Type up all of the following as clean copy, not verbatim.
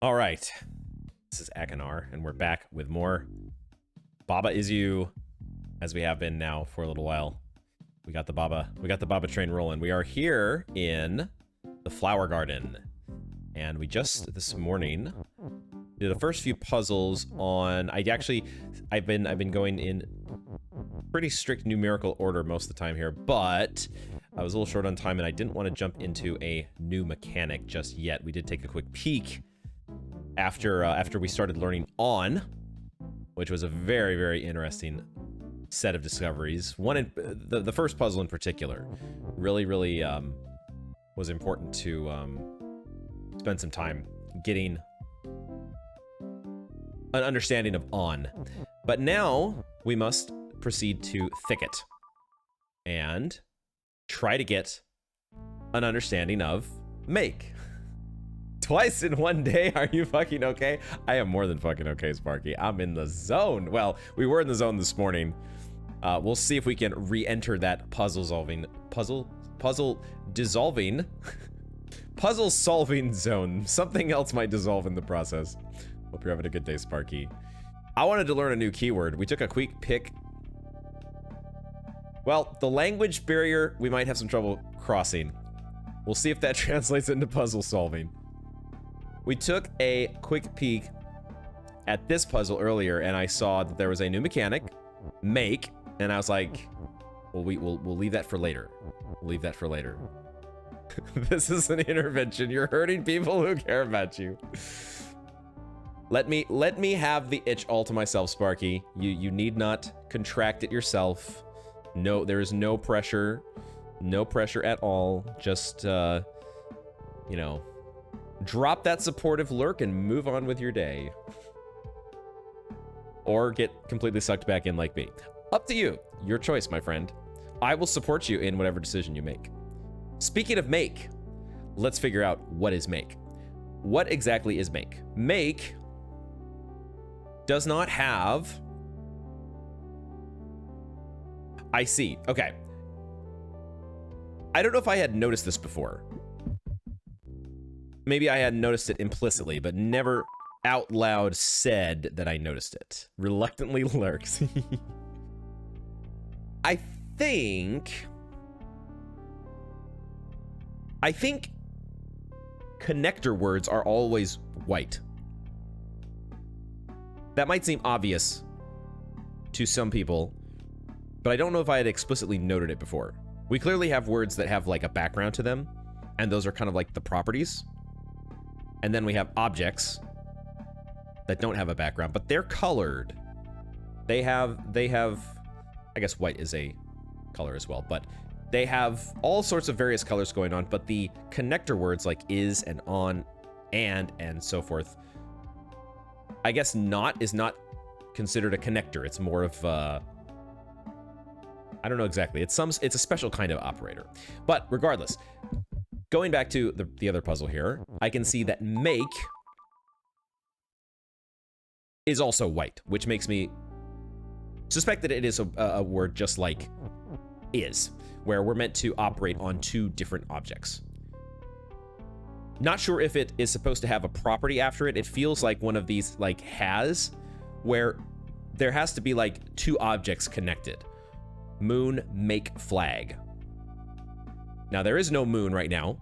All right. This is Akanar, and we're back with more Baba Is You, as we have been now for a little while. We got the Baba train rolling. We are here in the flower garden, and we just this morning did the first few puzzles on. I've been going in pretty strict numerical order most of the time here, but I was a little short on time, and I didn't want to jump into a new mechanic just yet. We did take a quick peek after we started learning on, which was a very, very interesting set of discoveries. One in the first puzzle in particular really was important to spend some time getting an understanding of on. But now we must proceed to Thicket and try to get an understanding of make. Twice in one day, are you fucking okay? I am more than fucking okay, Sparky. I'm in the zone. Well, we were in the zone this morning. We'll see if we can re-enter that puzzle solving zone. Something else might dissolve in the process. Hope you're having a good day, Sparky. I wanted to learn a new keyword. We took a quick pick. Well, the language barrier, we might have some trouble crossing. We'll see if that translates into puzzle solving. We took a quick peek at this puzzle earlier, and I saw that there was a new mechanic, make, and I was like, well, we'll leave that for later. We'll leave that for later. This is an intervention. You're hurting people who care about you. Let me have the itch all to myself, Sparky. You need not contract it yourself. No, there is no pressure. No pressure at all. Just, you know, drop that supportive lurk and move on with your day. Or get completely sucked back in like me. Up to you. Your choice, my friend. I will support you in whatever decision you make. Speaking of make, let's figure out what is make. What exactly is make? Make does not have... I see. Okay. I don't know if I had noticed this before. Maybe I had noticed it implicitly, but never out loud said that I noticed it. Reluctantly lurks. I think connector words are always white. That might seem obvious to some people, but I don't know if I had explicitly noted it before. We clearly have words that have like a background to them, and those are kind of like the properties. And then we have objects that don't have a background, but they're colored. They have, I guess white is a color as well, but they have all sorts of various colors going on, but the connector words like is and on and so forth, I guess not is not considered a connector. It's more of I don't know exactly. It's a special kind of operator. But regardless, going back to the other puzzle here, I can see that make is also white, which makes me suspect that it is a word just like is, where we're meant to operate on two different objects. Not sure if it is supposed to have a property after it. It feels like one of these like has, where there has to be like two objects connected. Moon, make, flag. Now, there is no moon right now.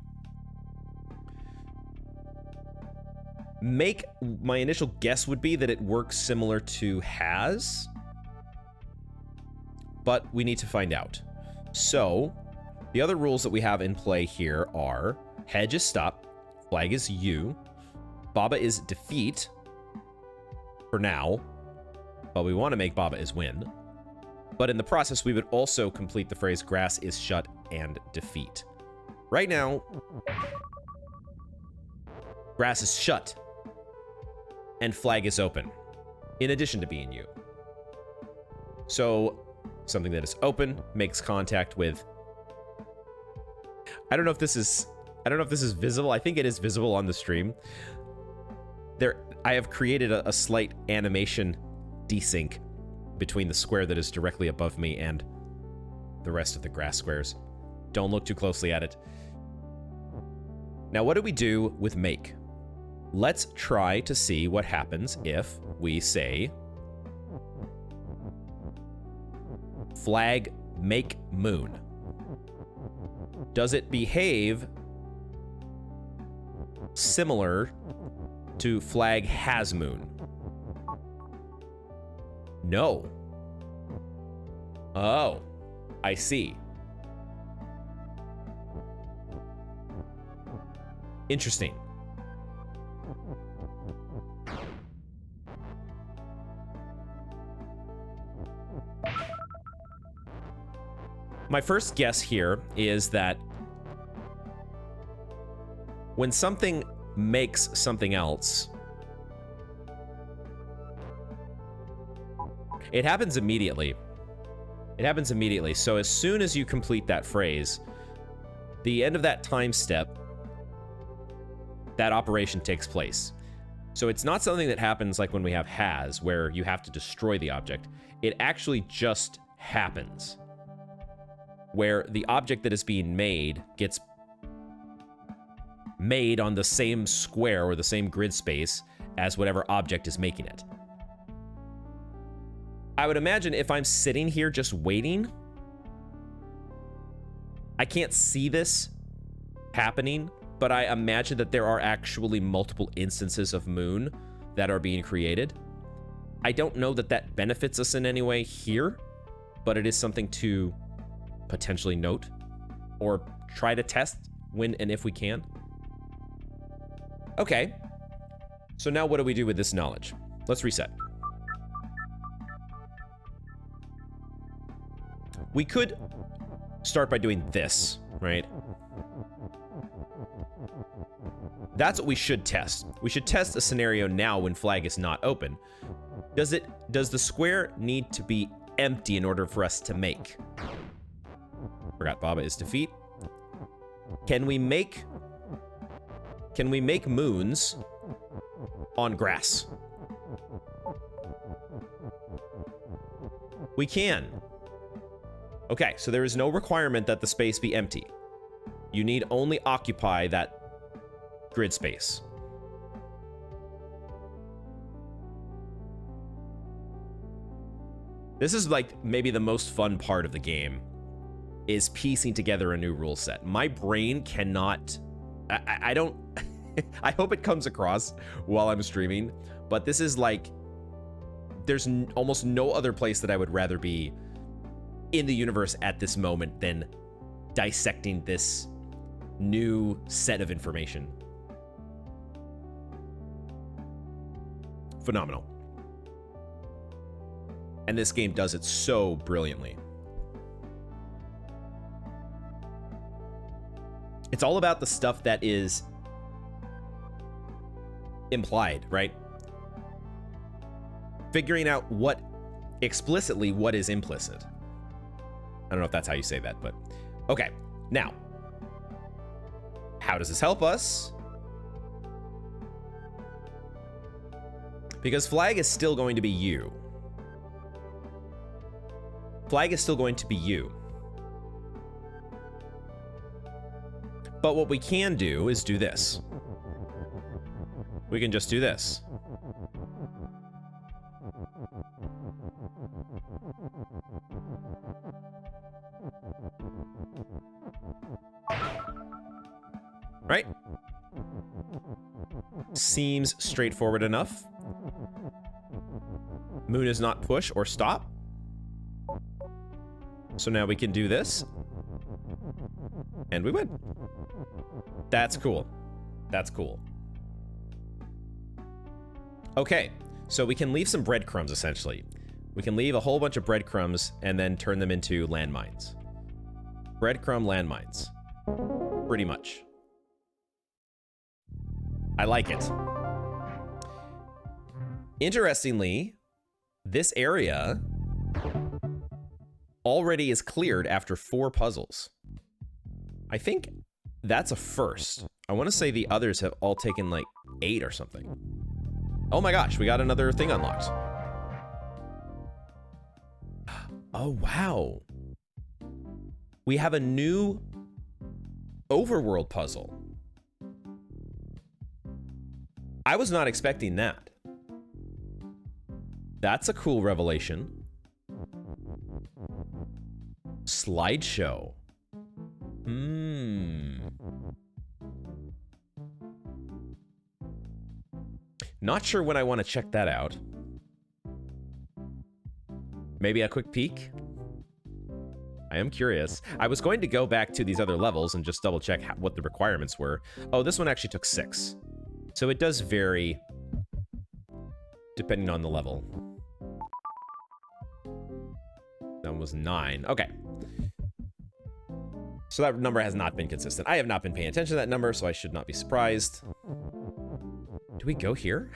Make, my initial guess would be that it works similar to has, but we need to find out. So, the other rules that we have in play here are hedge is stop, flag is you, Baba is defeat for now, but we want to make Baba is win. But in the process, we would also complete the phrase grass is shut and defeat. Right now, grass is shut and flag is open, in addition to being you. So something that is open makes contact with... I don't know if this is visible. I think it is visible on the stream. I have created a slight animation desync between the square that is directly above me and the rest of the grass squares. Don't look too closely at it. Now, what do we do with make? Let's try to see what happens if we say flag make moon. Does it behave similar to flag has moon? No. Oh, I see. Interesting. My first guess here is that when something makes something else, it happens immediately. It happens immediately. So as soon as you complete that phrase, the end of that time step, that operation takes place. So it's not something that happens like when we have has, where you have to destroy the object. It actually just happens, where the object that is being made gets made on the same square or the same grid space as whatever object is making it. I would imagine if I'm sitting here just waiting, I can't see this happening, but I imagine that there are actually multiple instances of moon that are being created. I don't know that that benefits us in any way here, but it is something to potentially note or try to test when and if we can. Okay, so now what do we do with this knowledge? Let's reset. We could start by doing this, right? That's what we should test. We should test a scenario now when flag is not open. Does the square need to be empty in order for us to make? Forgot Baba is defeat. Can we make moons on grass? We can. Okay, so there is no requirement that the space be empty. You need only occupy that grid space. This is like maybe the most fun part of the game, is piecing together a new rule set. My brain cannot, I don't, I hope it comes across while I'm streaming, but this is like, there's almost no other place that I would rather be in the universe at this moment than dissecting this new set of information. Phenomenal. And this game does it so brilliantly. It's all about the stuff that is implied, right? Figuring out what explicitly what is implicit. I don't know if that's how you say that, but okay. Now, how does this help us? Because flag is still going to be you. Flag is still going to be you. But what we can do is do this. We can just do this. Right? Seems straightforward enough. Moon is not push or stop. So now we can do this. And we win. That's cool. That's cool. Okay, so we can leave some breadcrumbs, essentially. We can leave a whole bunch of breadcrumbs and then turn them into landmines. Breadcrumb landmines. Pretty much. I like it. Interestingly, this area already is cleared after 4 puzzles. I think that's a first. I want to say the others have all taken like 8 or something. Oh my gosh, we got another thing unlocked. Oh, wow. We have a new overworld puzzle. I was not expecting that. That's a cool revelation. Slideshow. Not sure when I want to check that out. Maybe a quick peek? I am curious. I was going to go back to these other levels and just double check what the requirements were. Oh, this one actually took 6. So it does vary depending on the level. That one was 9. Okay. So that number has not been consistent. I have not been paying attention to that number, so I should not be surprised. Do we go here?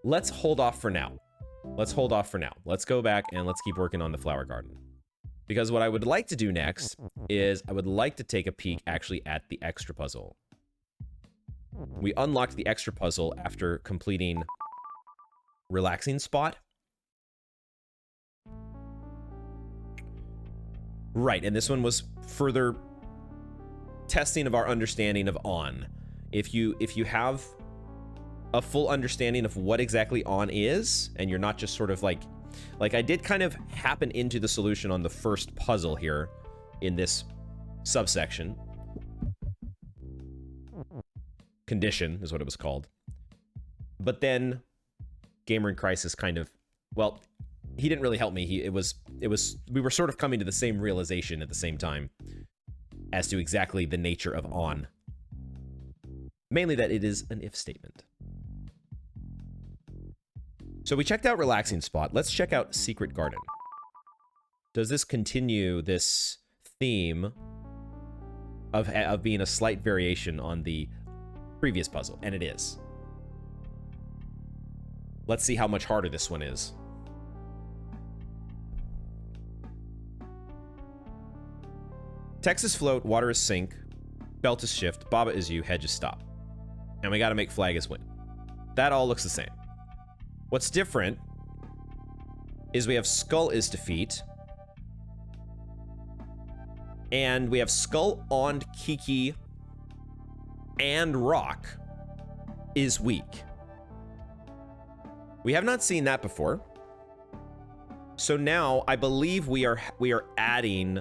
Let's hold off for now. Let's hold off for now. Let's go back and let's keep working on the flower garden. Because what I would like to do next is I would like to take a peek actually at the extra puzzle. We unlocked the extra puzzle after completing relaxing spot. Right, and this one was further testing of our understanding of on. If you have a full understanding of what exactly on is, and you're not just sort of like I did kind of happen into the solution on the first puzzle here in this subsection. Condition is what it was called. But then Gamer in Crisis kind of, well, he didn't really help me. We were sort of coming to the same realization at the same time as to exactly the nature of on. Mainly that it is an if statement. So we checked out relaxing spot. Let's check out secret garden. Does this continue this theme of being a slight variation on the previous puzzle? And it is. Let's see how much harder this one is. Text is float, water is sink, belt is shift, Baba is you, hedge is stop. And we gotta make flag is win. That all looks the same. What's different is we have skull is defeat. And we have skull on Keke and rock is weak. We have not seen that before. So now I believe we are adding,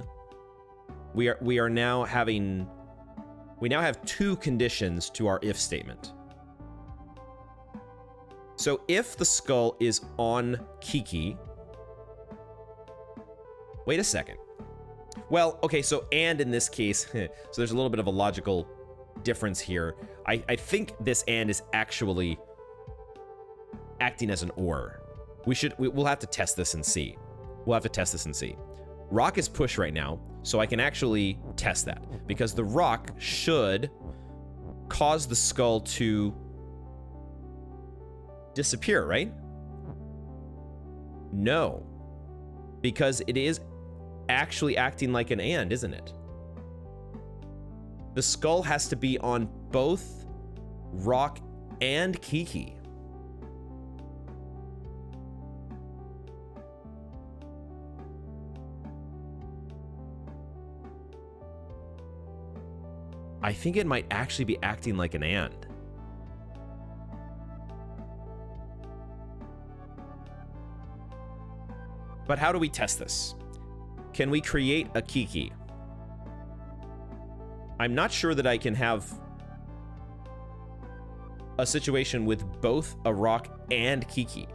we now have 2 conditions to our if statement. So if the skull is on Keke, wait a second. Well, okay, so and in this case, so there's a little bit of a logical difference here. I think this and is actually acting as an or. We'll have to test this and see. We'll have to test this and see. Rock is push right now, so I can actually test that because the rock should cause the skull to disappear, right? No, because it is actually acting like an and, isn't it? The skull has to be on both rock and Keke. I think it might actually be acting like an and. But how do we test this? Can we create a Keke? I'm not sure that I can have a situation with both a rock and Keke.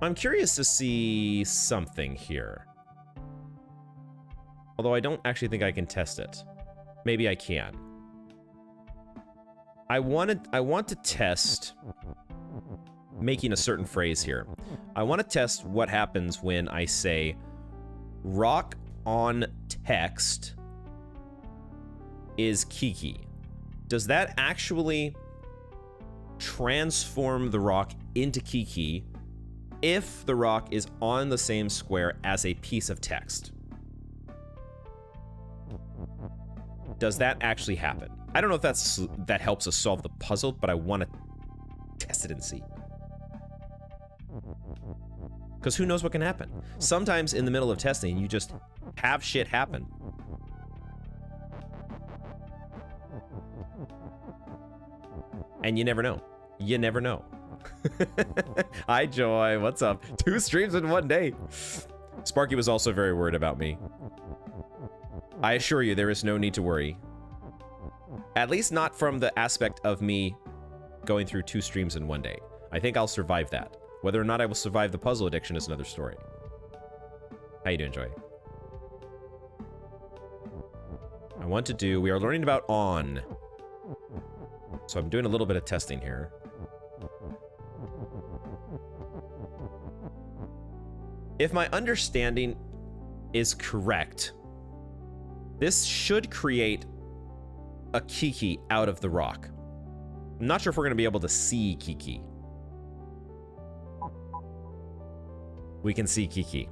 I'm curious to see something here. Although I don't actually think I can test it. Maybe I can. I want to test making a certain phrase here. I want to test what happens when I say rock on text is Keke. Does that actually transform the rock into Keke if the rock is on the same square as a piece of text? Does that actually happen? I don't know if that helps us solve the puzzle, but I want to test it and see. Because who knows what can happen? Sometimes in the middle of testing, you just have shit happen. And you never know. You never know. Hi, Joy. What's up? 2 streams in 1 day. Sparky was also very worried about me. I assure you, there is no need to worry. At least not from the aspect of me going through 2 streams in 1 day. I think I'll survive that. Whether or not I will survive the puzzle addiction is another story. How you doing, Joy? I want to do... We are learning about on. So I'm doing a little bit of testing here. If my understanding is correct, this should create a Keke out of the rock. I'm not sure if we're going to be able to see Keke. We can see Keke.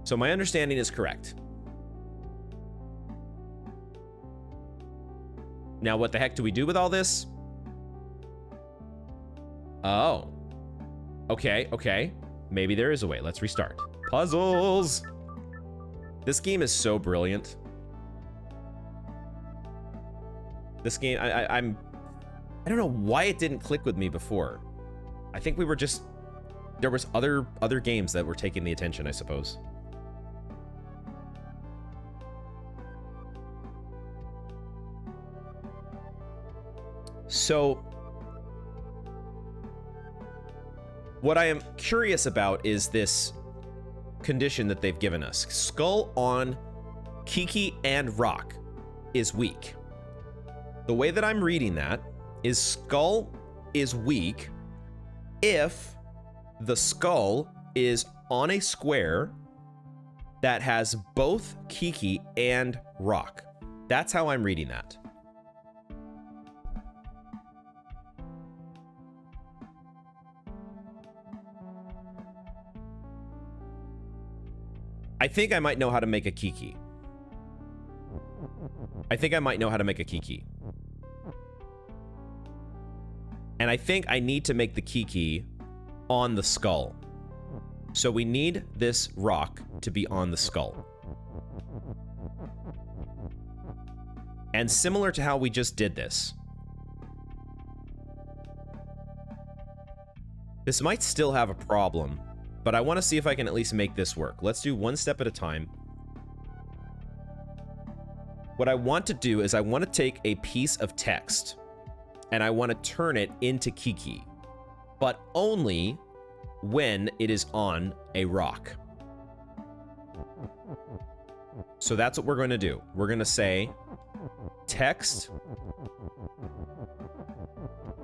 So my understanding is correct. Now, what the heck do we do with all this? Oh. Okay, okay. Maybe there is a way. Let's restart. Puzzles! This game is so brilliant. This game, I don't know why it didn't click with me before. I think we were just... There was other games that were taking the attention, I suppose. So, what I am curious about is this condition that they've given us. Skull on Keke and rock is weak. The way that I'm reading that is skull is weak if the skull is on a square that has both Keke and rock. That's how I'm reading that. I think I might know how to make a Keke. I think I might know how to make a Keke. And I think I need to make the Keke on the skull. So we need this rock to be on the skull. And similar to how we just did this, this might still have a problem, but I want to see if I can at least make this work. Let's do one step at a time. What I want to do is I want to take a piece of text and I want to turn it into Keke, but only when it is on a rock. So that's what we're going to do. We're going to say text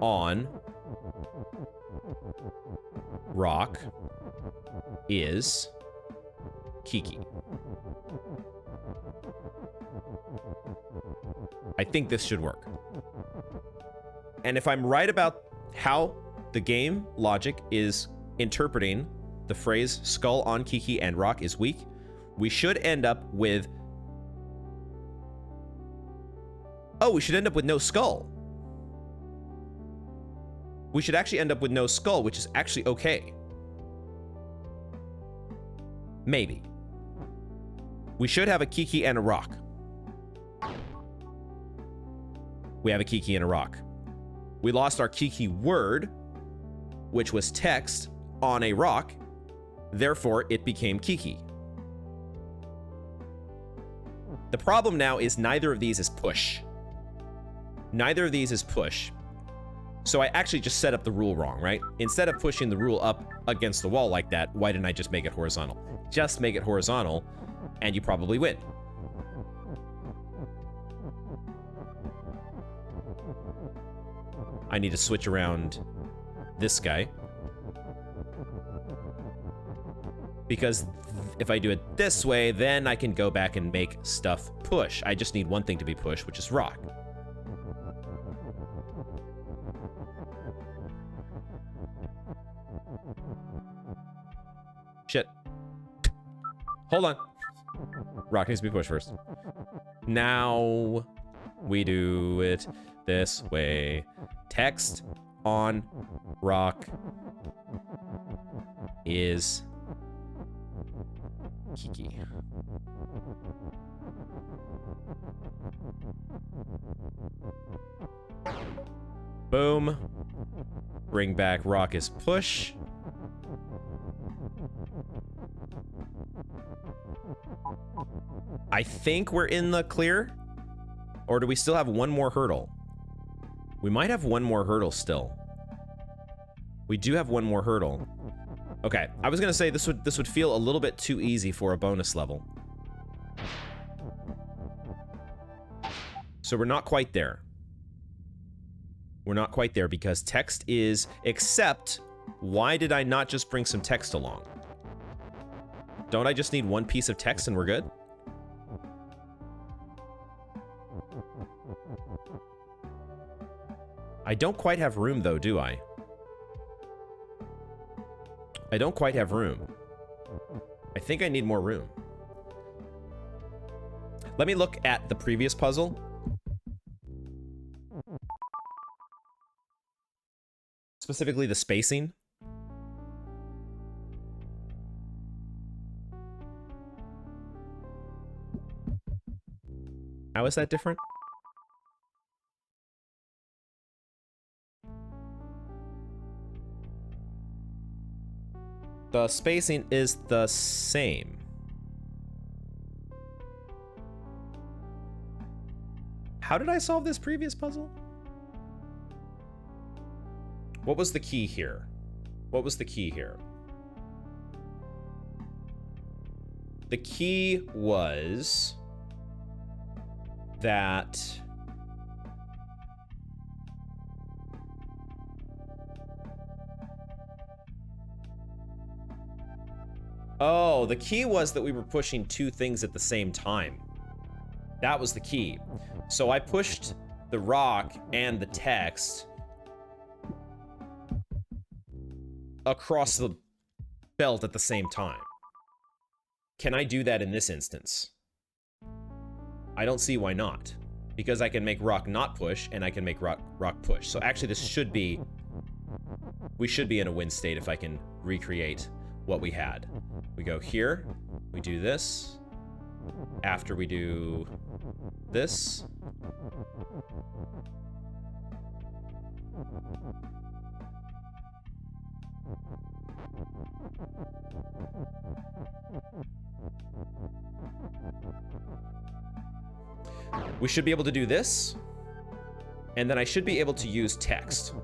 on rock is Keke. I think this should work. And if I'm right about how the game logic is interpreting the phrase skull on Keke and rock is weak, we should end up with... Oh, we should end up with no skull. We should actually end up with no skull, which is actually okay. Maybe. We should have a Keke and a rock. We have a Keke and a rock. We lost our Keke word, which was text on a rock. Therefore, it became Keke. The problem now is neither of these is push. Neither of these is push. So I actually just set up the rule wrong, right? Instead of pushing the rule up against the wall like that, why didn't I just make it horizontal? Just make it horizontal, and you probably win. I need to switch around this guy. Because if I do it this way, then I can go back and make stuff push. I just need one thing to be pushed, which is rock. Shit. Hold on. Rock needs to be pushed first. Now we do it this way. Text on rock is Keke. Boom. Bring back rock is push. I think we're in the clear. Or do we still have one more hurdle? We might have one more hurdle still. We do have one more hurdle. Okay, I was gonna say this would feel a little bit too easy for a bonus level. So we're not quite there. We're not quite there because text is, except, why did I not just bring some text along? Don't I just need one piece of text and we're good? I don't quite have room though, do I? I don't quite have room. I think I need more room. Let me look at the previous puzzle. Specifically the spacing. How is that different? The spacing is the same. How did I solve this previous puzzle? What was the key here? What was the key here? The key was that oh, the key was that we were pushing two things at the same time. That was the key. So I pushed the rock and the text across the belt at the same time. Can I do that in this instance? I don't see why not. Because I can make rock not push, and I can make rock push. So actually this should be... we should be in a win state if I can recreate what we had. We go here, we do this. After we do this. We should be able to do this. And then I should be able to use text.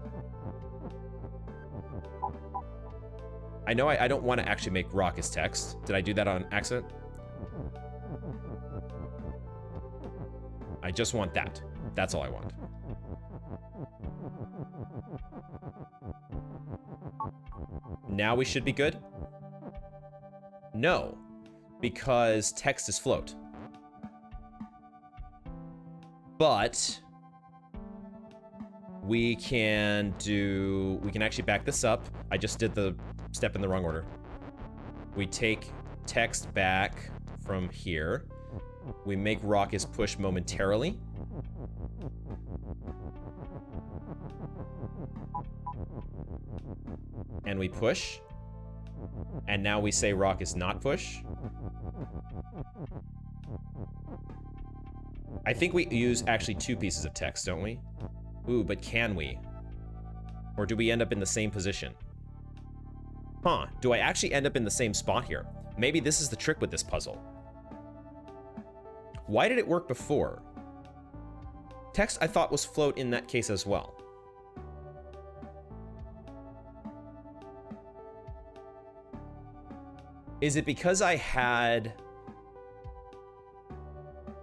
I know I don't want to actually make rock as text. Did I do that on accident? I just want that. That's all I want. Now we should be good? No, because text is float. But we can actually back this up. I just did the step in the wrong order. We take text back from here. We make rock is push momentarily. And we push. And now we say rock is not push. I think we use actually two pieces of text, don't we? Ooh, but can we? Or do we end up in the same position? Huh, do I actually end up in the same spot here? Maybe this is the trick with this puzzle. Why did it work before? Text I thought was float in that case as well. Is it because I had...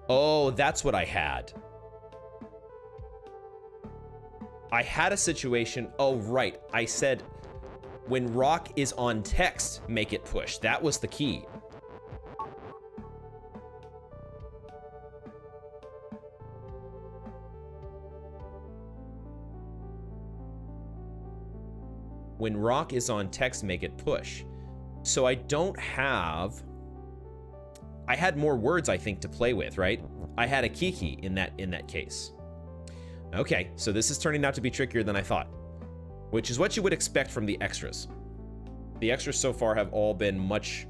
oh, that's what I had. I had a situation... oh, right. I said, when rock is on text, make it push. That was the key. When rock is on text, make it push. So I don't have... I had more words, I think, to play with, right? I had a Keke in that case. Okay, so this is turning out to be trickier than I thought, which is what you would expect from the extras. The extras so far have all been much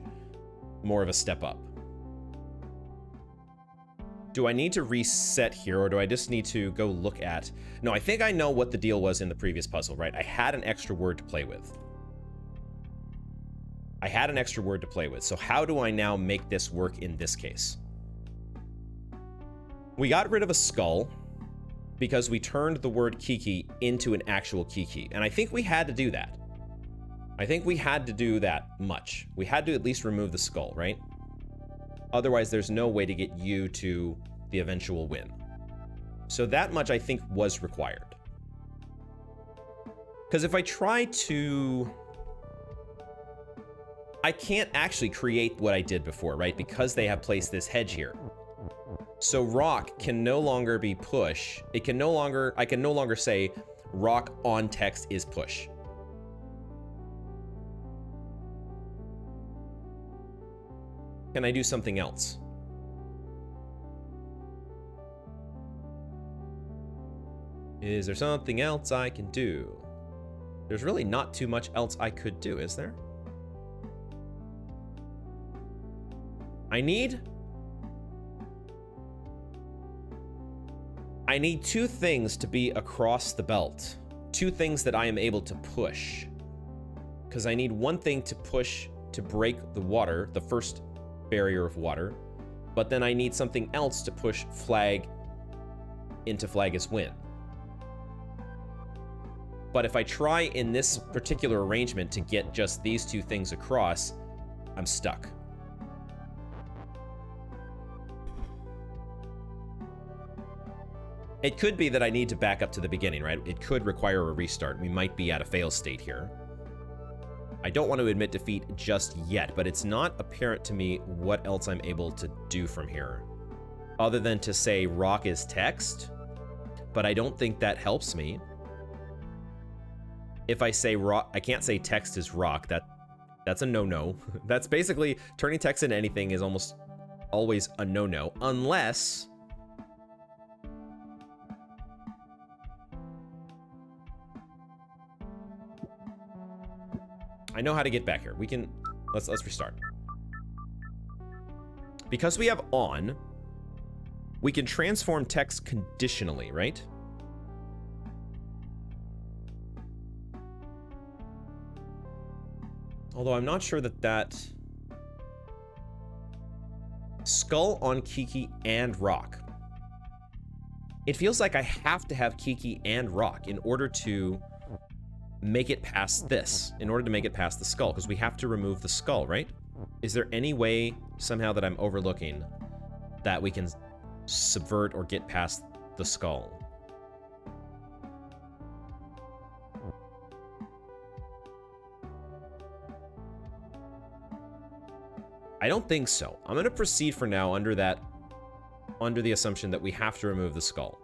more of a step up. Do I need to reset here, or do I just need to go look at... No, I think I know what the deal was in the previous puzzle, right? I had an extra word to play with. So how do I now make this work in this case? We got rid of a skull because we turned the word Keke into an actual Keke, and I think we had to do that. I think we had to do that much. We had to at least remove the skull, right? Otherwise, there's no way to get you to the eventual win. So that much, I think, was required. Because if I try to... I can't actually create what I did before, right? Because they have placed this hedge here. So rock can no longer be push. I can no longer say rock on text is push. Can I do something else? Is there something else I can do? There's really not too much else I could do, is there? I need two things to be across the belt. Two things that I am able to push. Because I need one thing to push to break the water, the first barrier of water, but then I need something else to push flag into flag as win. But if I try in this particular arrangement to get just these two things across, I'm stuck. It could be that I need to back up to the beginning, right? It could require a restart. We might be at a fail state here. I don't want to admit defeat just yet, but it's not apparent to me what else I'm able to do from here. Other than to say rock is text, but I don't think that helps me. If I say rock, I can't say text is rock. That's a no-no. That's basically turning text into anything is almost always a no-no, unless... I know how to get back here. We can... Let's restart. Because we have on, we can transform text conditionally, right? Although I'm not sure that skull on Keke and rock. It feels like I have to have Keke and rock in order to make it past this, in order to make it past the skull, because we have to remove the skull, right? Is there any way somehow that I'm overlooking that we can subvert or get past the skull? I don't think so. I'm going to proceed for now under the assumption that we have to remove the skull.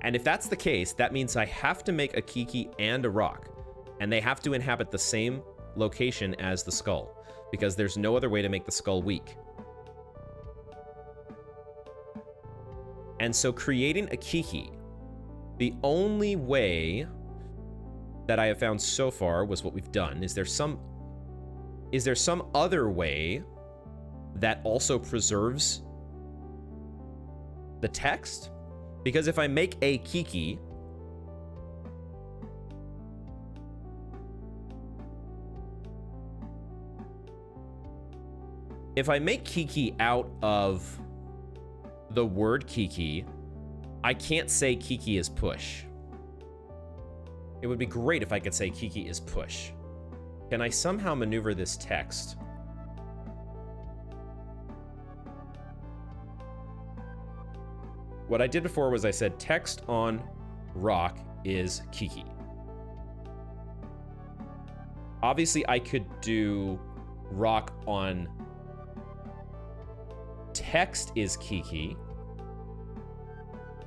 And if that's the case, that means I have to make a Keke and a rock, and they have to inhabit the same location as the skull, because there's no other way to make the skull weak. And so creating a Keke, the only way that I have found so far was what we've done. Is there some other way that also preserves the text? Because if I make a Keke, if I make Keke out of the word Keke, I can't say Keke is push. It would be great if I could say Keke is push. Can I somehow maneuver this text? What I did before was I said text on rock is Keke. Obviously, I could do rock on text is Keke.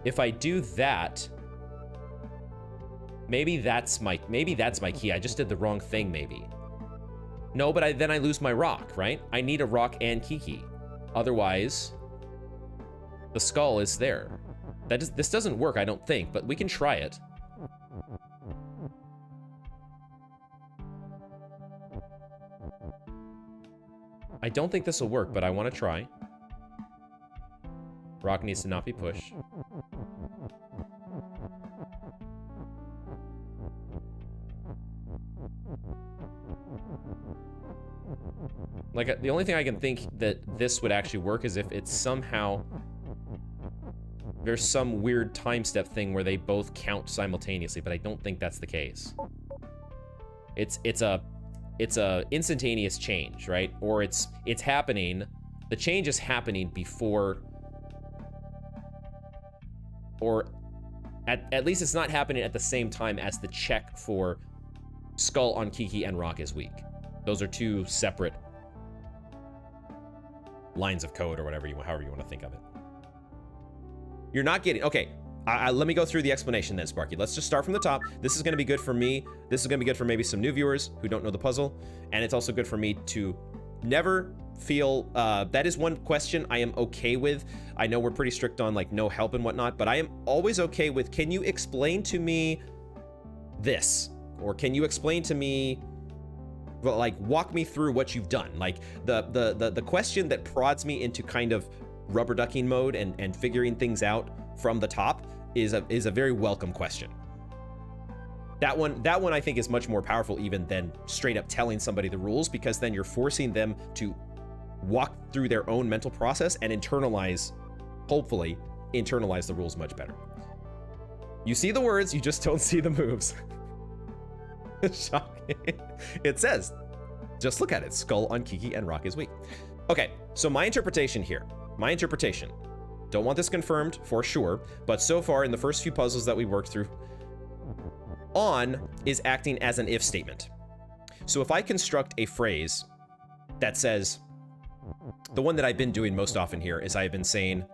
If I do that, maybe that's my key. I just did the wrong thing, maybe. No, but then I lose my rock, right? I need a rock and Keke. Otherwise, the skull is there. This doesn't work, I don't think, but we can try it. I don't think this will work, but I want to try. Rock needs to not be pushed. Like, the only thing I can think that this would actually work is if it's somehow... There's some weird time step thing where they both count simultaneously, but I don't think that's the case. It's a instantaneous change, right? Or it's happening, the change is happening before, or at least it's not happening at the same time as the check for skull on Keke and rock is weak. Those are two separate lines of code or whatever however you want to think of it. You're not getting, okay, let me go through the explanation then, Sparky. Let's just start from the top. This is going to be good for me. This is going to be good for maybe some new viewers who don't know the puzzle. And it's also good for me to never feel, that is one question I am okay with. I know we're pretty strict on like no help and whatnot, but I am always okay with, can you explain to me this? Or can you explain to me, well, like walk me through what you've done? Like the question that prods me into kind of rubber ducking mode and figuring things out from the top is a very welcome question. That one I think is much more powerful even than straight up telling somebody the rules, because then you're forcing them to walk through their own mental process and hopefully internalize the rules much better. You see the words, you just don't see the moves. Shocking. It says, just look at it, skull on Keke and rock is weak. Okay, so my interpretation here, don't want this confirmed for sure, but so far in the first few puzzles that we worked through, on is acting as an if statement. So if I construct a phrase that says, the one that I've been doing most often here is I've been doing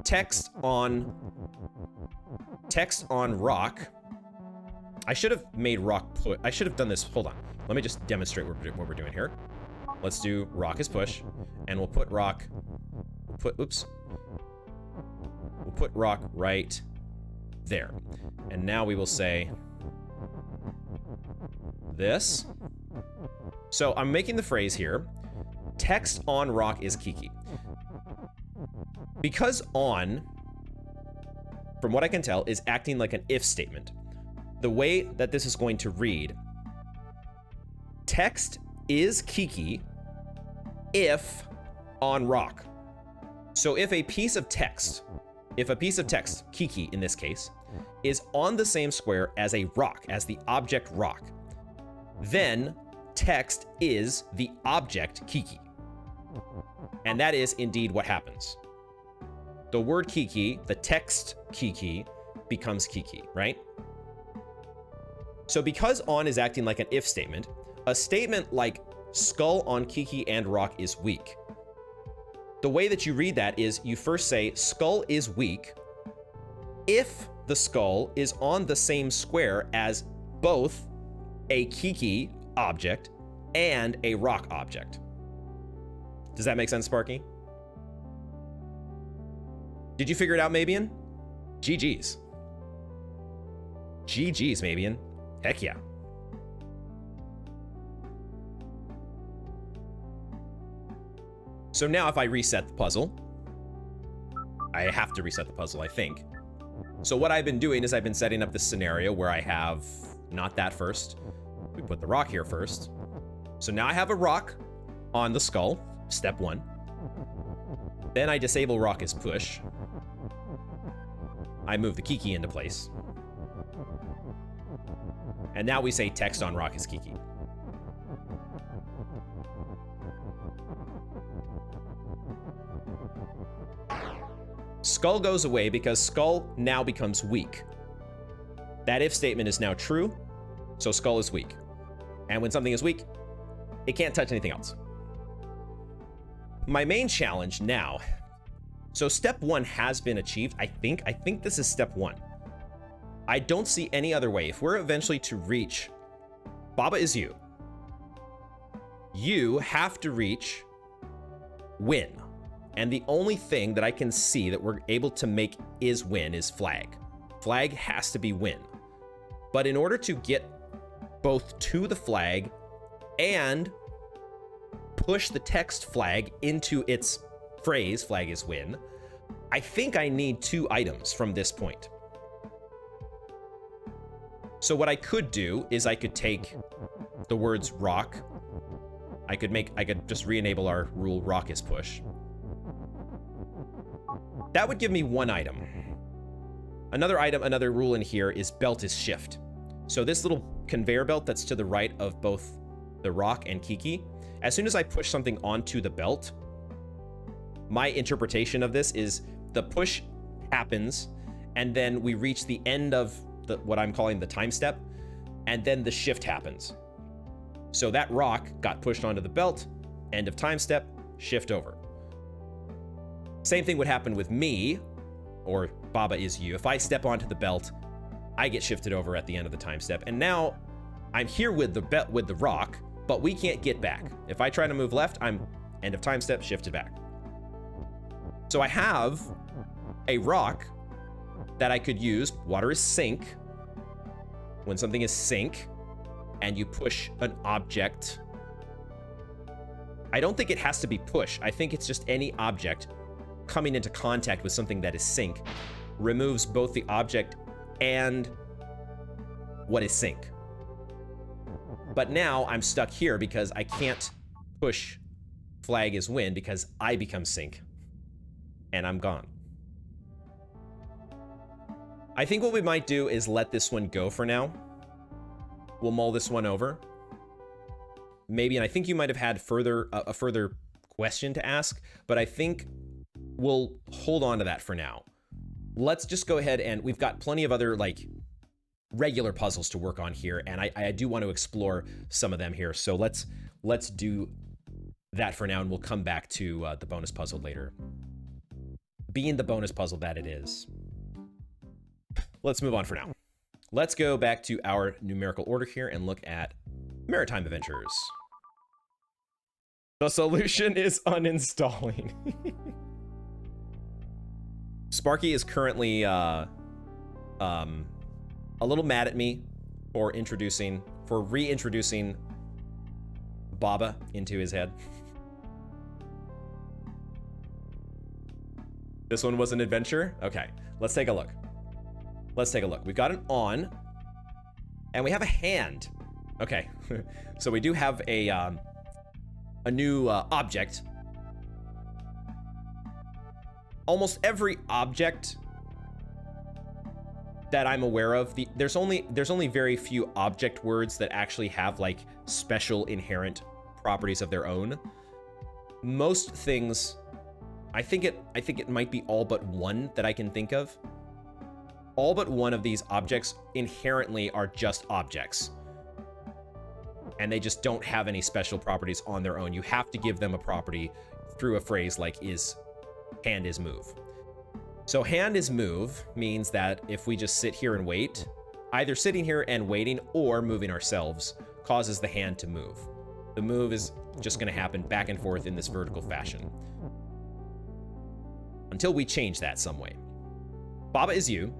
text on rock. I should have made rock put. I should have done this. Hold on. Let me just demonstrate what we're doing here. Let's do rock is push, and we'll put rock. We'll put rock right there, and now we will say this. So I'm making the phrase here. Text on rock is Keke. Because on, from what I can tell, is acting like an if statement. The way that this is going to read, text is Keke if on rock. So if a piece of text, Keke in this case, is on the same square as a rock, as the object rock, then text is the object Keke. And that is indeed what happens. The word Keke, the text Keke, becomes Keke, right? So because on is acting like an if statement, a statement like skull on Keke and rock is weak. The way that you read that is you first say skull is weak if the skull is on the same square as both a Keke object and a rock object. Does that make sense, Sparky? Did you figure it out, Mabian? GG's. GG's, Mabian. Heck yeah. So now if I reset the puzzle, I have to reset the puzzle, I think. So what I've been doing is I've been setting up this scenario where I have not that first. We put the rock here first. So now I have a rock on the skull, step one. Then I disable rock as push. I move the Keke into place. And now we say text on rock is Keke. Skull goes away because skull now becomes weak. That if statement is now true, so skull is weak. And when something is weak, it can't touch anything else. My main challenge now, so step one has been achieved. I think this is step one. I don't see any other way. If we're eventually to reach Baba is you. You have to reach win. And the only thing that I can see that we're able to make is win is flag. Flag has to be win. But in order to get both to the flag and push the text flag into its phrase, flag is win, I think I need 2 items from this point. So what I could do is I could take the words rock. I could just re-enable our rule rock is push. That would give me 1 item. Another item, another rule in here is belt is shift. So this little conveyor belt that's to the right of both the rock and Keke, as soon as I push something onto the belt, my interpretation of this is the push happens and then we reach the end of what I'm calling the time step, and then the shift happens. So that rock got pushed onto the belt, end of time step, shift over. Same thing would happen with me, or Baba is you. If I step onto the belt, I get shifted over at the end of the time step. And now I'm here with the belt with the rock, but we can't get back. If I try to move left, I'm end of time step, shifted back. So I have a rock that I could use. Water is sink. When something is sink and you push an object, I don't think it has to be push. I think it's just any object coming into contact with something that is sink removes both the object and what is sink. But now I'm stuck here because I can't push flag is win because I become sink and I'm gone. I think what we might do is let this one go for now. We'll mull this one over. Maybe, and I think you might have had a further question to ask, but I think we'll hold on to that for now. Let's just go ahead, and we've got plenty of other like regular puzzles to work on here, and I do want to explore some of them here. So let's do that for now, and we'll come back to the bonus puzzle later. Being the bonus puzzle that it is. Let's move on for now. Let's go back to our numerical order here and look at Maritime Adventures. The solution is uninstalling. Sparky is currently a little mad at me for reintroducing Baba into his head. This one was an adventure? Okay, let's take a look. Let's take a look. We've got an on, and we have a hand. Okay, so we do have a new object. Almost every object that I'm aware of, there's only very few object words that actually have like special inherent properties of their own. Most things, I think it might be all but one that I can think of. All but one of these objects inherently are just objects. And they just don't have any special properties on their own. You have to give them a property through a phrase like hand is move. So hand is move means that if we just sit here and wait, either sitting here and waiting or moving ourselves causes the hand to move. The move is just going to happen back and forth in this vertical fashion until we change that some way. Baba is you.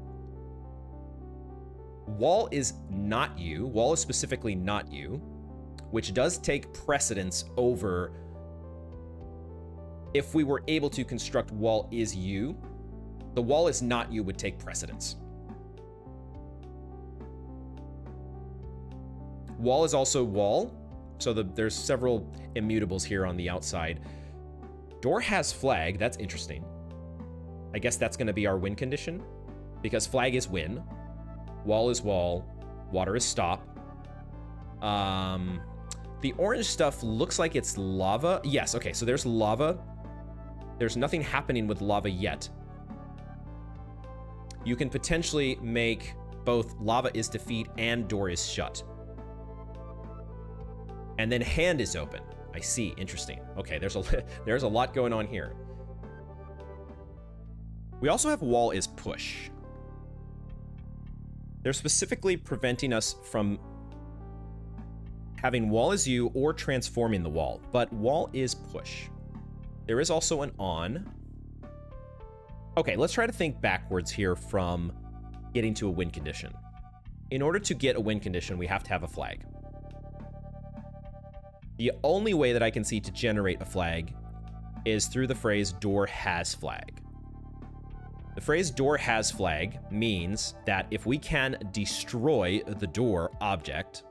Wall is not you. Wall is specifically not you, which does take precedence over if we were able to construct wall is you. The wall is not you would take precedence. Wall is also wall, so there's several immutables here on the outside. Door has flag, that's interesting. I guess that's going to be our win condition, because flag is win. Wall is wall. Water is stop. The orange stuff looks like it's lava. Yes, okay, so there's lava. There's nothing happening with lava yet. You can potentially make both lava is defeat and door is shut. And then hand is open. I see, interesting. Okay, there's a lot going on here. We also have wall is push. They're specifically preventing us from having wall is you or transforming the wall, but wall is push. There is also an on. Okay, let's try to think backwards here from getting to a win condition. In order to get a win condition, we have to have a flag. The only way that I can see to generate a flag is through the phrase door has flag. The phrase door has flag means that if we can destroy the door object,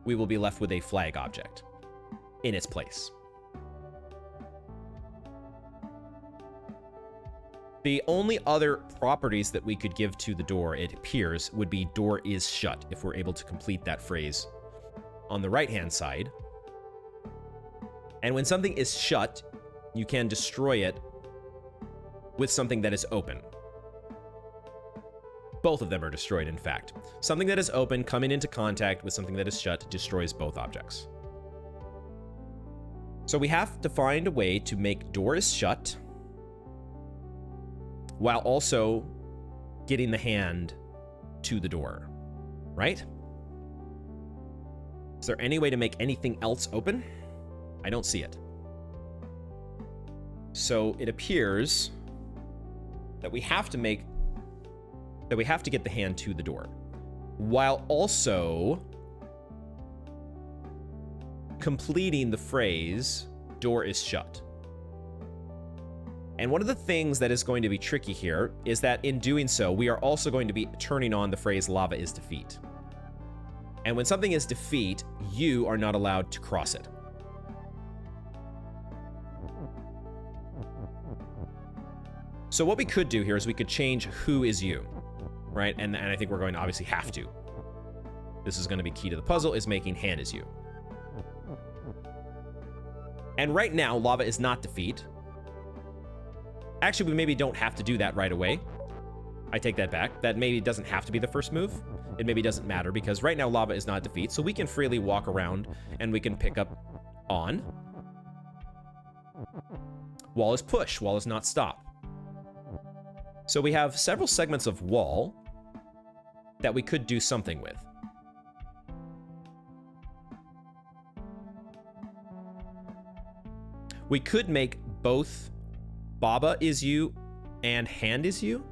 we will be left with a flag object in its place. The only other properties that we could give to the door, it appears, would be door is shut if we're able to complete that phrase on the right-hand side. And when something is shut, you can destroy it with something that is open. Both of them are destroyed, in fact. Something that is open coming into contact with something that is shut destroys both objects. So we have to find a way to make door is shut while also getting the hand to the door, right? Is there any way to make anything else open? I don't see it. So it appears that we have to get the hand to the door while also completing the phrase door is shut. And one of the things that is going to be tricky here is that in doing so, we are also going to be turning on the phrase lava is defeat. And when something is defeat, you are not allowed to cross it. So what we could do here is we could change who is you, right? And I think we're going to obviously have to. This is going to be key to the puzzle, is making hand is you. And right now, lava is not defeat. Actually, we maybe don't have to do that right away. I take that back. That maybe doesn't have to be the first move. It maybe doesn't matter because right now lava is not defeat, so we can freely walk around and we can pick up on. Wall is push, wall is not stop. So we have several segments of wall that we could do something with. We could make both Baba is you and hand is you.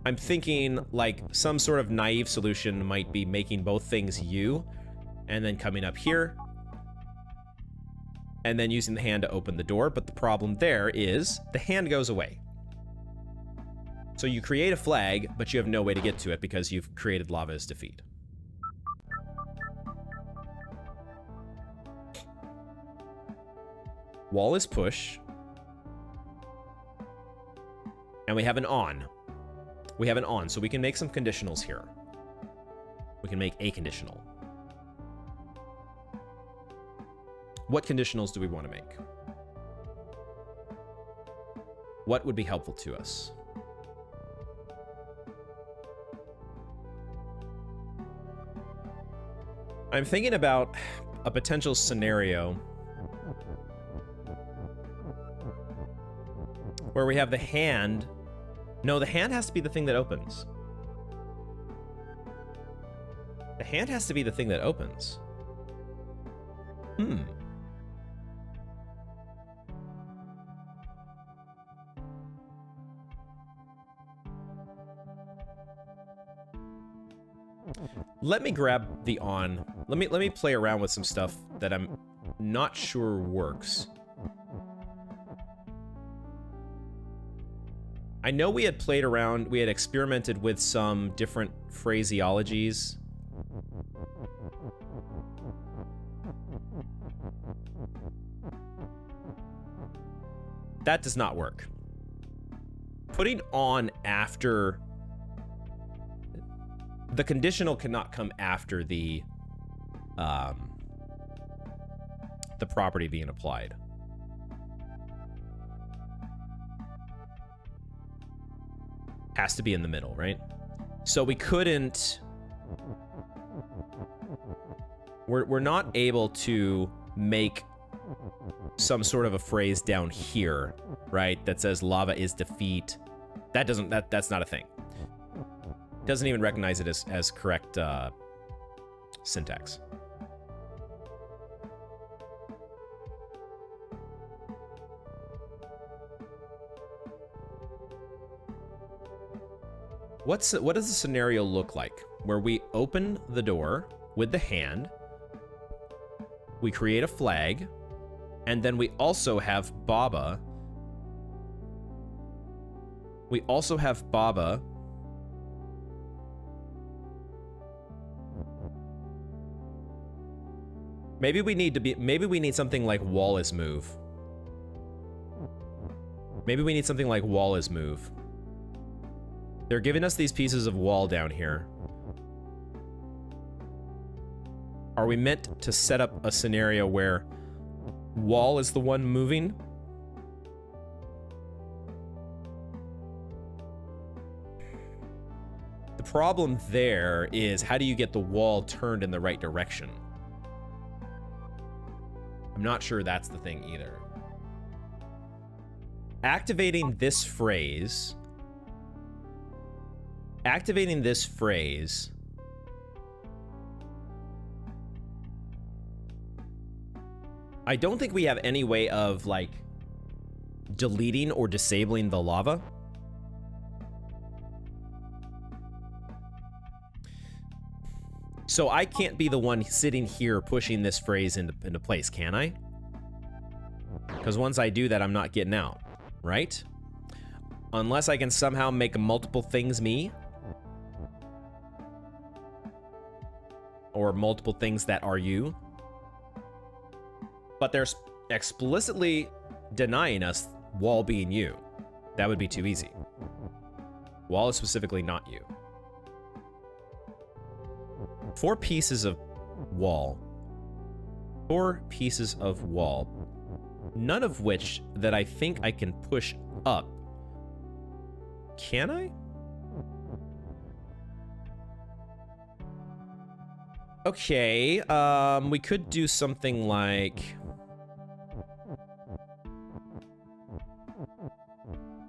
I'm thinking like some sort of naive solution might be making both things you and then coming up here and then using the hand to open the door. But the problem there is the hand goes away. So you create a flag, but you have no way to get to it because you've created lava as defeat. Wall is push. And we have an on. We have an on, so we can make some conditionals here. We can make a conditional. What conditionals do we want to make? What would be helpful to us? I'm thinking about a potential scenario where we have the hand. No, the hand has to be the thing that opens. The hand has to be the thing that opens. Let me grab the on. Let me play around with some stuff that I'm not sure works. I know we had played around, we had experimented with some different phraseologies. That does not work. Putting on after... The conditional cannot come after the property being applied. Has to be in the middle, right? So we couldn't... We're not able to make some sort of a phrase down here, right? That says lava is defeat. That's not a thing. Doesn't even recognize it as correct syntax. What does the scenario look like where we open the door with the hand, we create a flag, and then we also have Baba. Maybe we need something like wall is move. Maybe we need something like wall is move. They're giving us these pieces of wall down here. Are we meant to set up a scenario where wall is the one moving? The problem there is, how do you get the wall turned in the right direction? I'm not sure that's the thing either. Activating this phrase... I don't think we have any way of, like, deleting or disabling the lava. So I can't be the one sitting here pushing this phrase into place, can I? Because once I do that, I'm not getting out, right? Unless I can somehow make multiple things me. Or multiple things that are you. But they're explicitly denying us wall being you. That would be too easy. Wall is specifically not you. 4 pieces of wall. 4 pieces of wall. None of which that I think I can push up. Can I? Okay, we could do something like...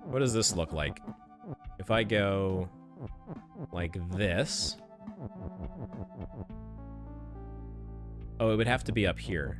What does this look like? If I go like this... Oh, it would have to be up here.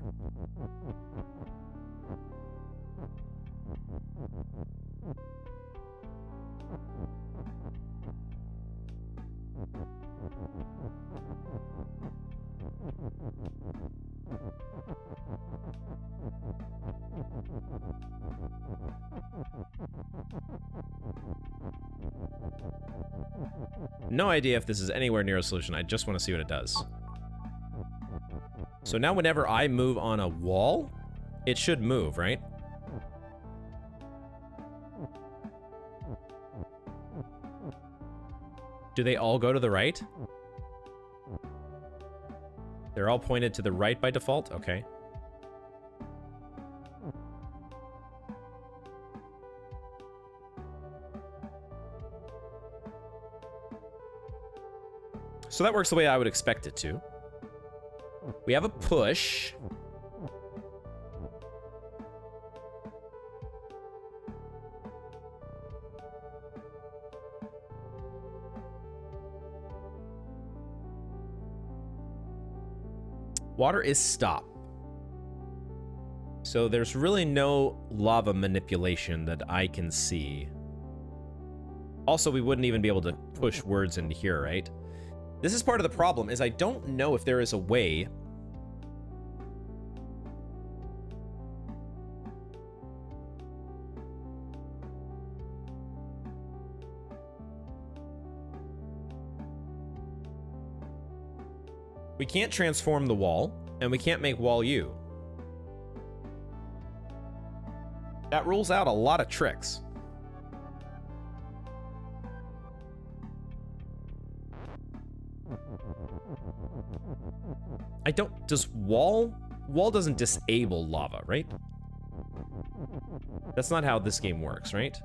No idea if this is anywhere near a solution. I just want to see what it does. So now whenever I move on a wall, it should move, right? Do they all go to the right? They're all pointed to the right by default? Okay. So that works the way I would expect it to. We have a push. Water is stop. So there's really no lava manipulation that I can see. Also, we wouldn't even be able to push words into here, right? This is part of the problem, is I don't know if there is a way we can't transform the wall, and we can't make wall U. That rules out a lot of tricks. Does wall doesn't disable lava, right? That's not how this game works, right?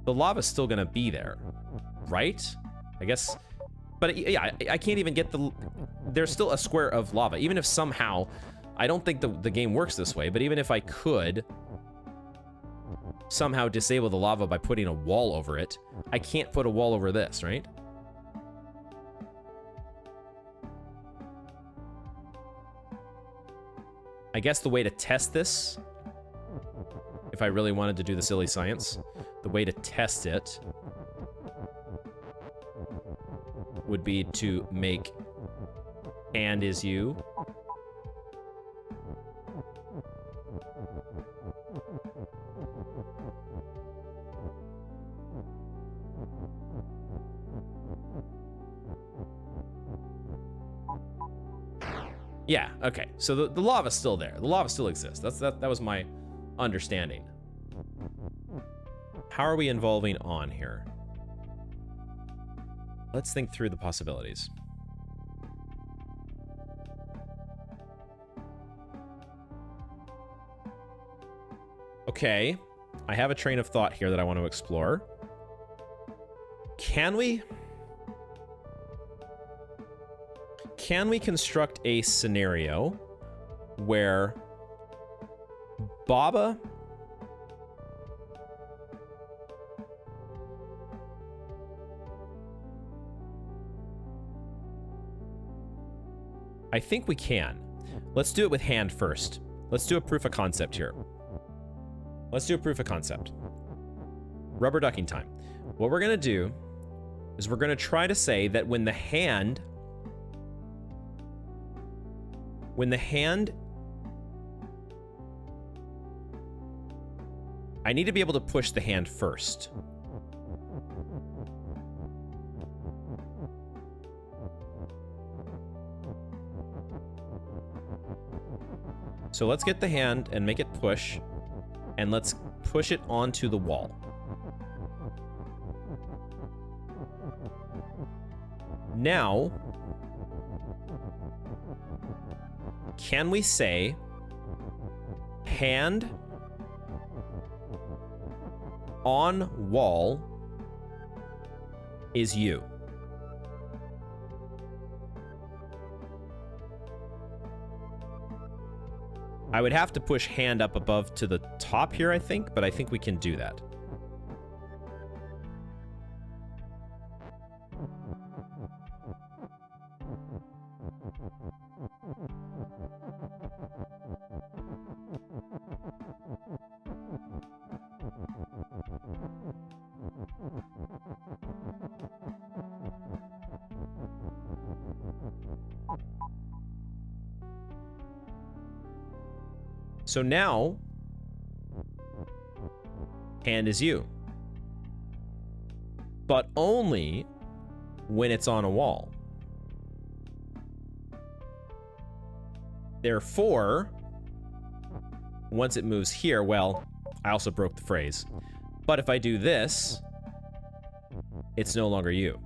The lava's still gonna be there, right? I guess, but yeah, I can't even get there's still a square of lava. Even if somehow I don't think the game works this way, but even if I could somehow disable the lava by putting a wall over it, I can't put a wall over this, right? I guess the way to test this, if I really wanted to do the silly science, the way to test it would be to make and is you Yeah, okay. So the lava's still there. The lava still exists. That was my understanding. How are we involving on here? Let's think through the possibilities. Okay, I have a train of thought here that I want to explore. Can we construct a scenario where Baba I think we can. Let's do it with hand first. Let's do a proof of concept here. Let's do a proof of concept. Rubber ducking time. What we're going to do is we're going to try to say that when the hand I need to be able to push the hand first. So let's get the hand and make it push, and let's push it onto the wall. Now, can we say hand on wall is you? I would have to push hand up above to the top here, I think, but I think we can do that. So now, hand is you. But only when it's on a wall. Therefore, once it moves here, well, I also broke the phrase. But if I do this, it's no longer you.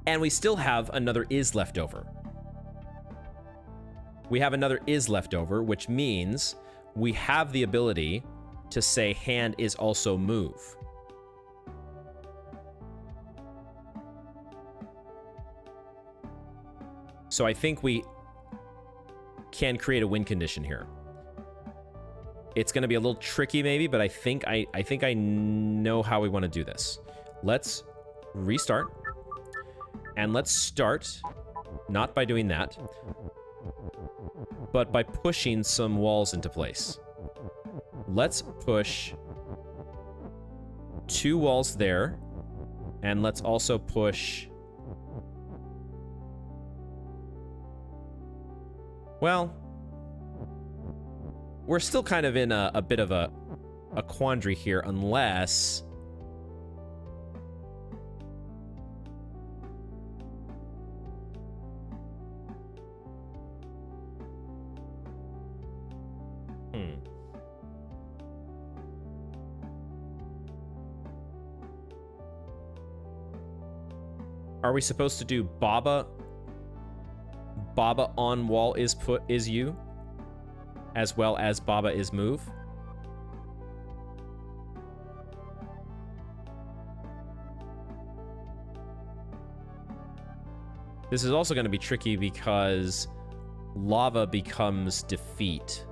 And we still have another is left over. We have another is left over, which means we have the ability to say hand is also move. So I think we can create a win condition here. It's going to be a little tricky maybe, but I think I know how we want to do this. Let's restart. And let's start not by doing that, but by pushing some walls into place. Let's push 2 walls there, and let's also push... Well, we're still kind of in a bit of a quandary here, unless... Are we supposed to do Baba on wall is you, as well as Baba is move? This is also going to be tricky because lava becomes defeat.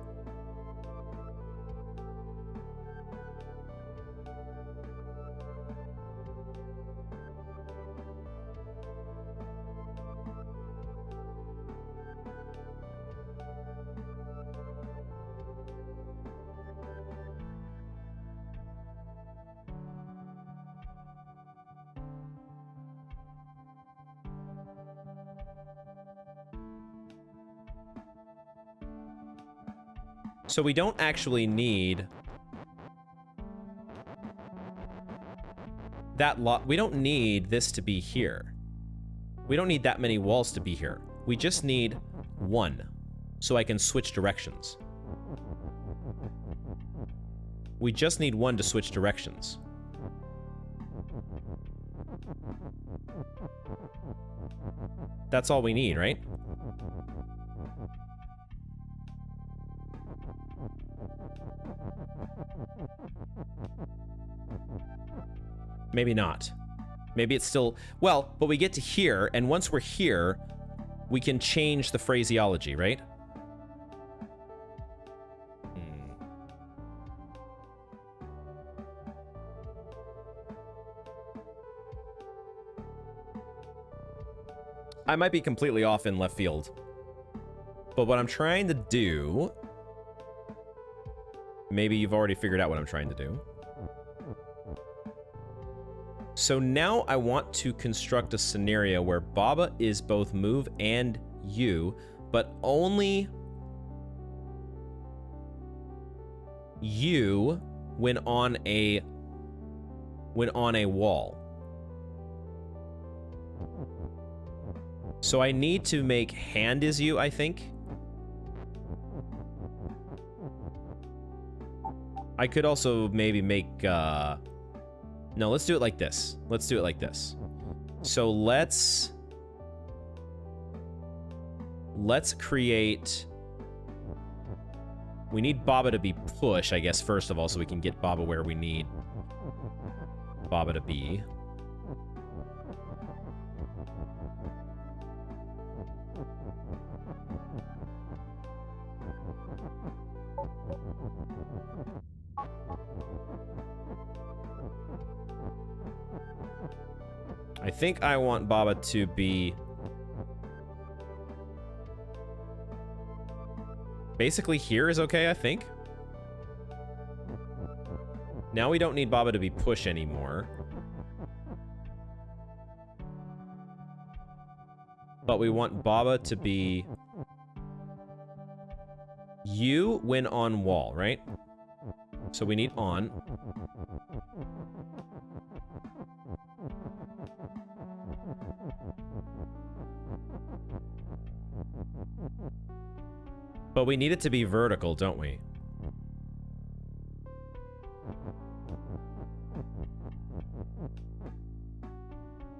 So we don't actually need that lot. We don't need this to be here. We don't need that many walls to be here. We just need one so I can switch directions. We just need one to switch directions. That's all we need, right? Maybe not. Maybe it's still... Well, but we get to here, and once we're here, we can change the phraseology, right? I might be completely off in left field. But what I'm trying to do... Maybe you've already figured out what I'm trying to do. So now I want to construct a scenario where Baba is both move and you, but only you when on a wall. So I need to make hand is you, I think. I could also maybe make no, let's do it like this. Let's do it like this. So let's create... We need Baba to be push, I guess, first of all, so we can get Baba where we need Baba to be. I think I want Baba to be... Basically here is okay, I think. Now we don't need Baba to be push anymore. But we want Baba to be... You when on wall, right? So we need on. But we need it to be vertical, don't we?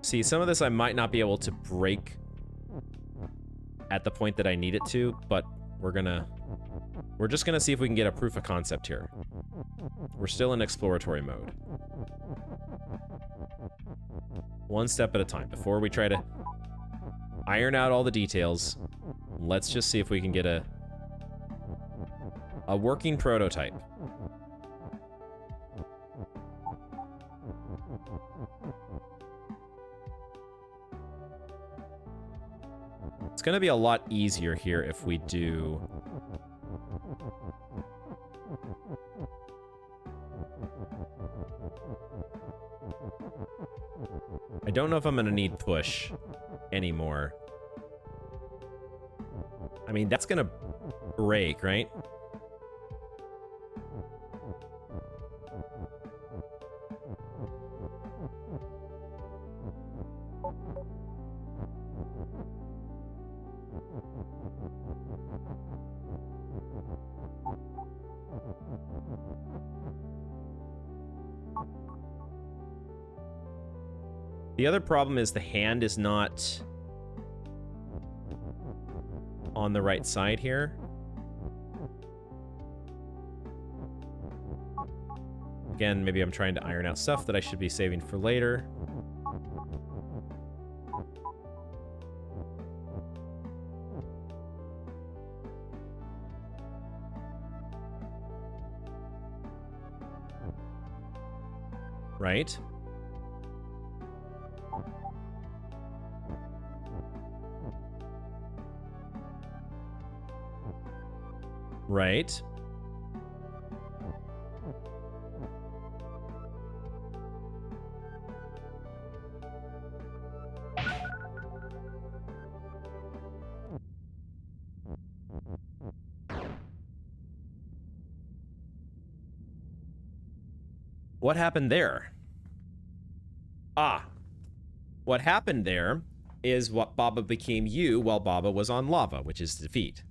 See, some of this I might not be able to break at the point that I need it to, but we're just gonna see if we can get a proof of concept here. We're still in exploratory mode. One step at a time. Before we try to iron out all the details, let's just see if we can get a working prototype. It's going to be a lot easier here if we do... I don't know if I'm going to need push anymore. I mean, that's going to break, right? The other problem is the hand is not on the right side here. Again, maybe I'm trying to iron out stuff that I should be saving for later. right? Right. What happened there? Ah. What happened there is what Baba became you while Baba was on lava, which is defeat.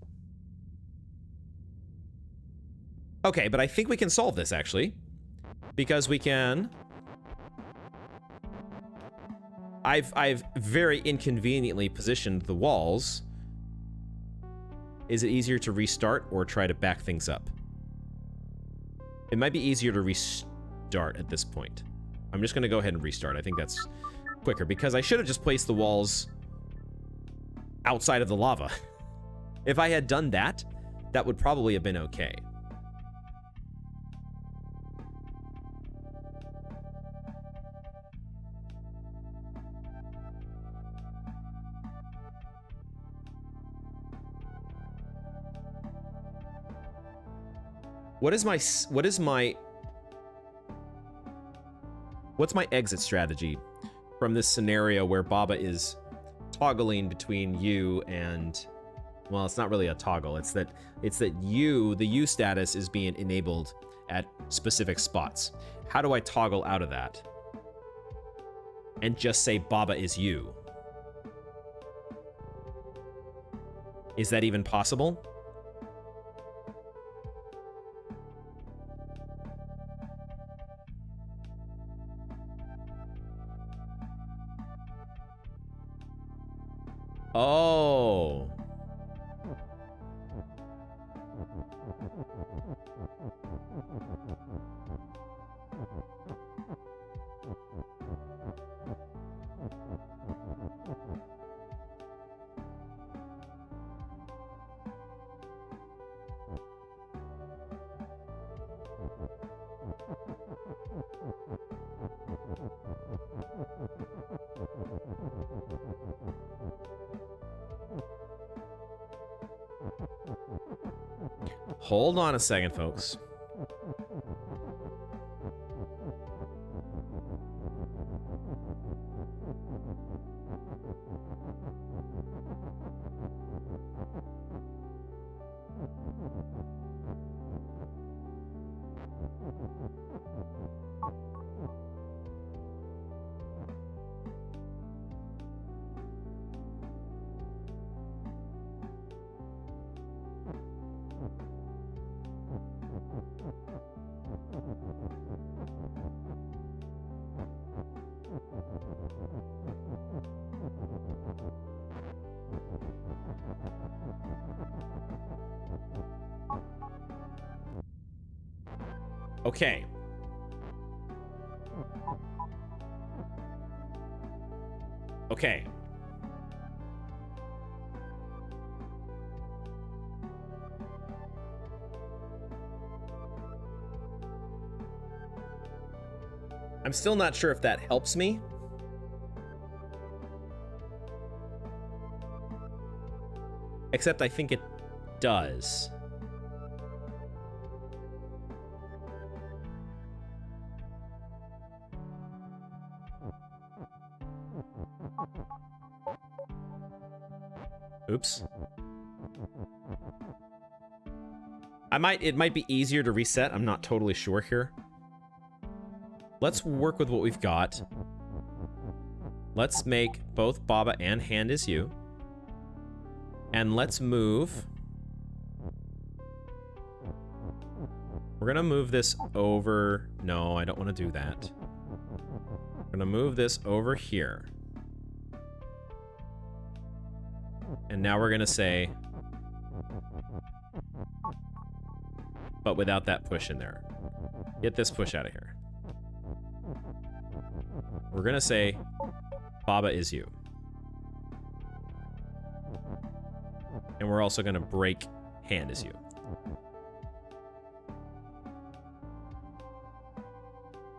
Okay, but I think we can solve this, actually. Because we can... I've very inconveniently positioned the walls. Is it easier to restart or try to back things up? It might be easier to restart at this point. I'm just going to go ahead and restart. I think that's quicker, because I should have just placed the walls outside of the lava. If I had done that, that would probably have been okay. What's my exit strategy from this scenario where Baba is toggling between you and, well, it's not really a toggle. It's that you, the you status, is being enabled at specific spots. How do I toggle out of that and just say Baba is you? Is that even possible? Oh. Hold on a second, folks. Okay. Okay. I'm still not sure if that helps me. Except I think it does. Oops. It might be easier to reset. I'm not totally sure here. Let's work with what we've got. Let's make both Baba and Hand is You. And let's move. We're gonna move this over. No, I don't want to do that. We're gonna move this over here. And now we're gonna say, but without that push in there. Get this push out of here. We're gonna say, Baba is you. And we're also gonna break Hand is you.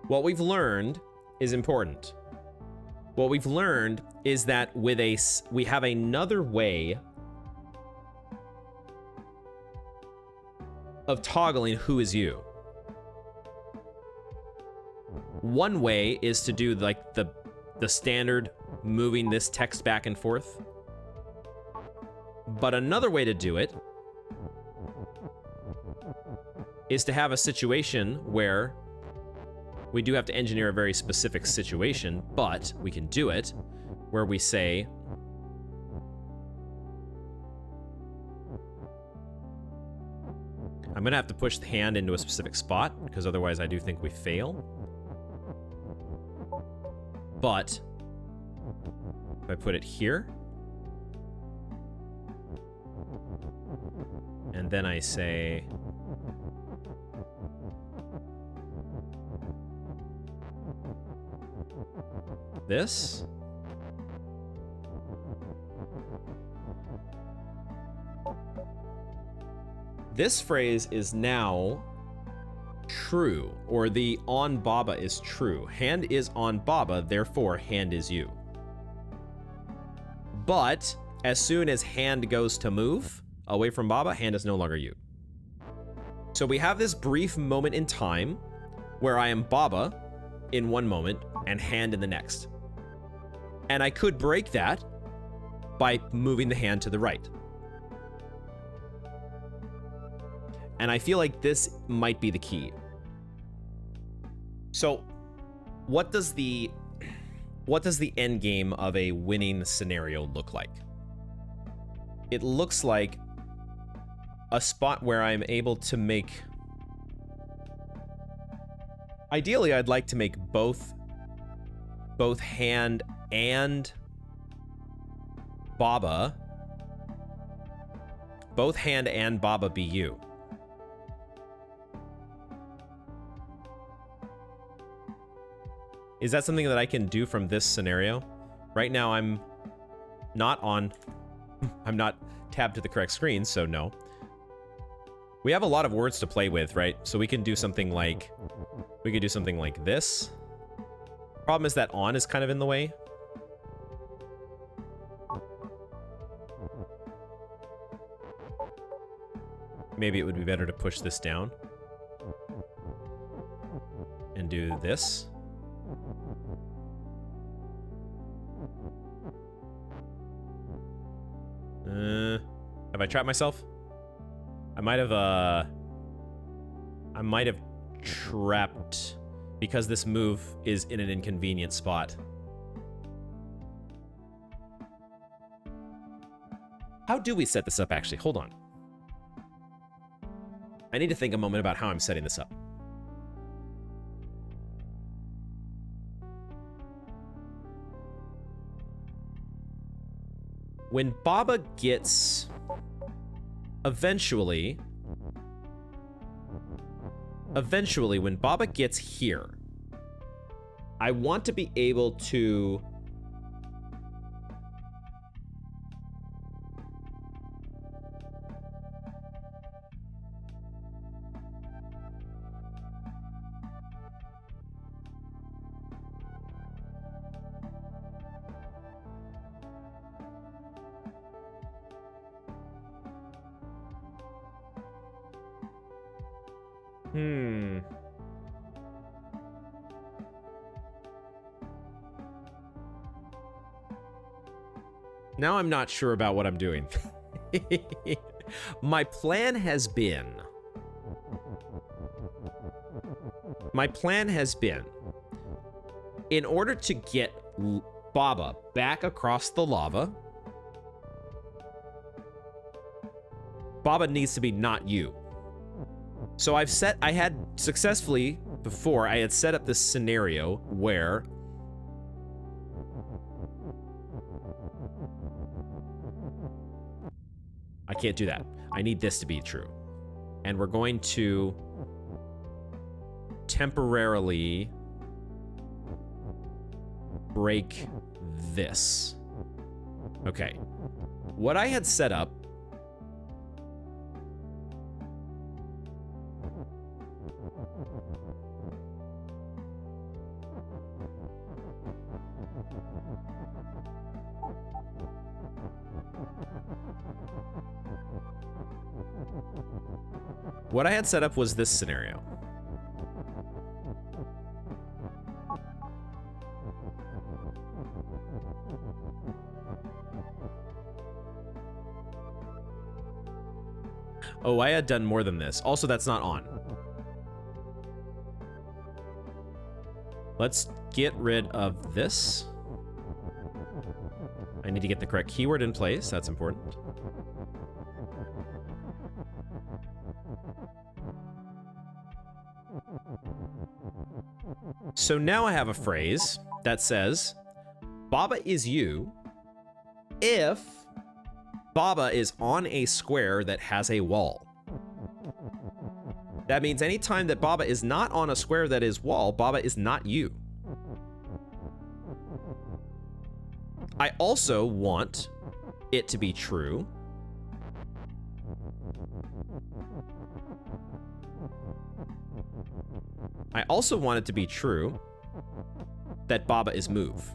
What we've learned is important. What we've learned is that with we have another way of toggling who is you. One way is to do like the standard moving this text back and forth. But another way to do it is to have a situation where we do have to engineer a very specific situation, but we can do it where we say, I'm gonna have to push the hand into a specific spot because otherwise I do think we fail. But if I put it here, and then I say, this, this phrase is now true, or the on Baba is true. Hand is on Baba, therefore hand is you. But as soon as hand goes to move away from Baba, hand is no longer you. So we have this brief moment in time where I am Baba in one moment and hand in the next. And I could break that by moving the hand to the right. And I feel like this might be the key. So what does the end game of a winning scenario look like? It looks like a spot where I'm able to make... Ideally, I'd like to make both hand and Baba, both hand and Baba be you. Is that something that I can do from this scenario? Right now I'm not tabbed to the correct screen, so no. We have a lot of words to play with, right? So we can do something like, this. Problem is that on is kind of in the way. Maybe it would be better to push this down and do this. Have I trapped myself? I might have trapped because this move is in an inconvenient spot. How do we set this up, actually? Hold on. I need to think a moment about how I'm setting this up. When Baba gets... Eventually, when Baba gets here, I want to be able to... Now I'm not sure about what I'm doing. My plan has been, in order to get Baba back across the lava, Baba needs to be not you. So I had successfully, before, I had set up this scenario where I can't do that. I need this to be true. And we're going to temporarily break this. Okay. What I had set up What I had set up was this scenario. Oh, I had done more than this. Also, that's not on. Let's get rid of this. I need to get the correct keyword in place. That's important. So now I have a phrase that says, Baba is you if Baba is on a square that has a wall. That means anytime that Baba is not on a square that is wall, Baba is not you. I also want it to be true I also want it to be true that Baba is move.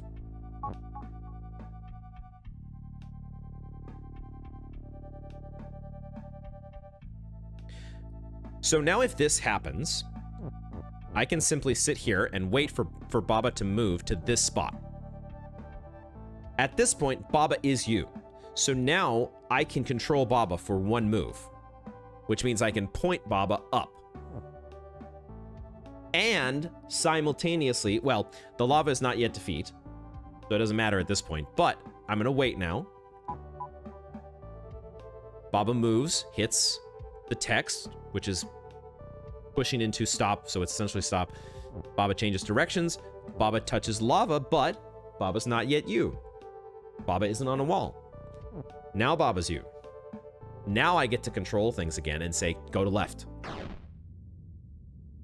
So now if this happens, I can simply sit here and wait for Baba to move to this spot. At this point, Baba is you. So now I can control Baba for one move, which means I can point Baba up. And simultaneously, well, the lava is not yet defeat, so it doesn't matter at this point, but I'm gonna wait now. Baba moves, hits the text, which is pushing into stop, so it's essentially stop. Baba changes directions. Baba touches lava, but Baba's not yet you. Baba isn't on a wall. Now Baba's you. Now I get to control things again and say, go to left.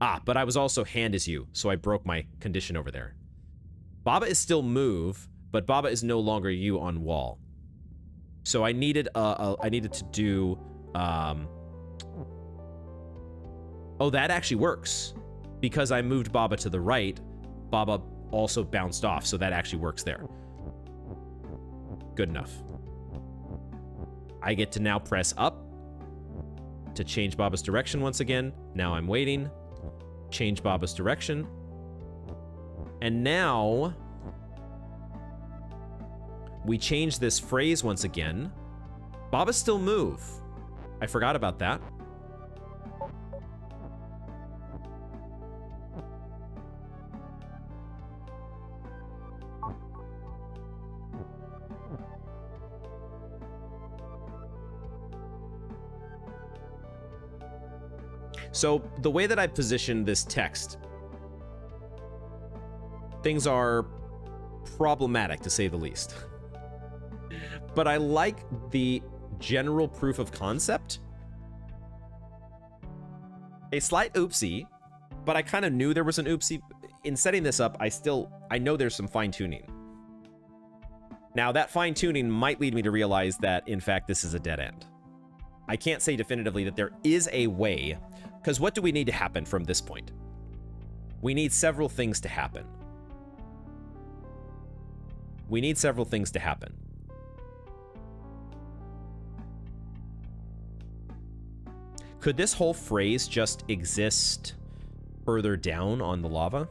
Ah, but I was also hand is you, so I broke my condition over there. Baba is still move, but Baba is no longer you on wall. So I needed to do oh, that actually works. Because I moved Baba to the right, Baba also bounced off, so that actually works there. Good enough. I get to now press up to change Baba's direction once again. Now I'm waiting. Change Baba's direction. And now we change this phrase once again. Baba still move. I forgot about that. So the way that I position this text, things are problematic to say the least. But I like the general proof of concept. A slight oopsie, but I kind of knew there was an oopsie. In setting this up, I know there's some fine tuning. Now that fine tuning might lead me to realize that in fact this is a dead end. I can't say definitively that there is a way, because what do we need to happen from this point? We need several things to happen. We need several things to happen. Could this whole phrase just exist further down on the lava?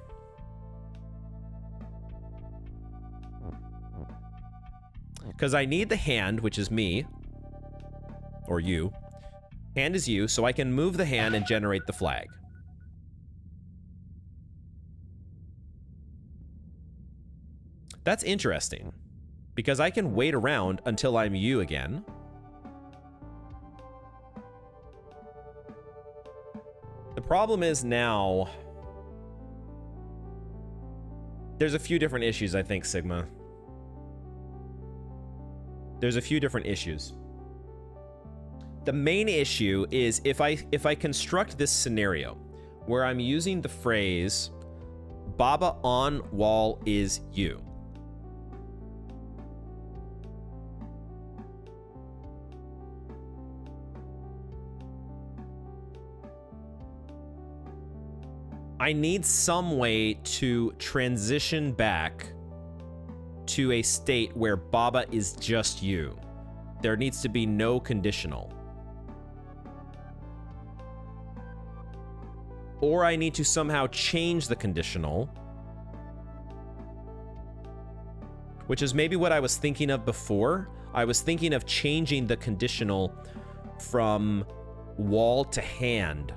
Because I need the hand, which is me, or you. Hand is you, so I can move the hand and generate the flag. That's interesting, because I can wait around until I'm you again. The problem is now, there's a few different issues, I think, Sigma. There's a few different issues. The main issue is if I construct this scenario where I'm using the phrase Baba on wall is you. I need some way to transition back to a state where Baba is just you. There needs to be no conditional. Or I need to somehow change the conditional, which is maybe what I was thinking of before. I was thinking of changing the conditional from wall to hand.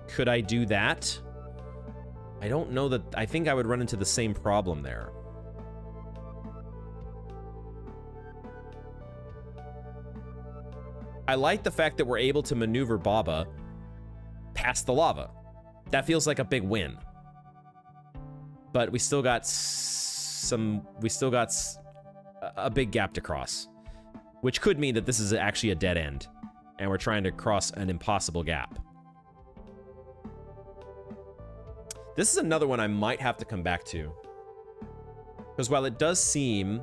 Could I do that? I don't know that. I think I would run into the same problem there. I like the fact that we're able to maneuver Baba past the lava. That feels like a big win. But we still got a big gap to cross, which could mean that this is actually a dead end and we're trying to cross an impossible gap. This is another one I might have to come back to, because while it does seem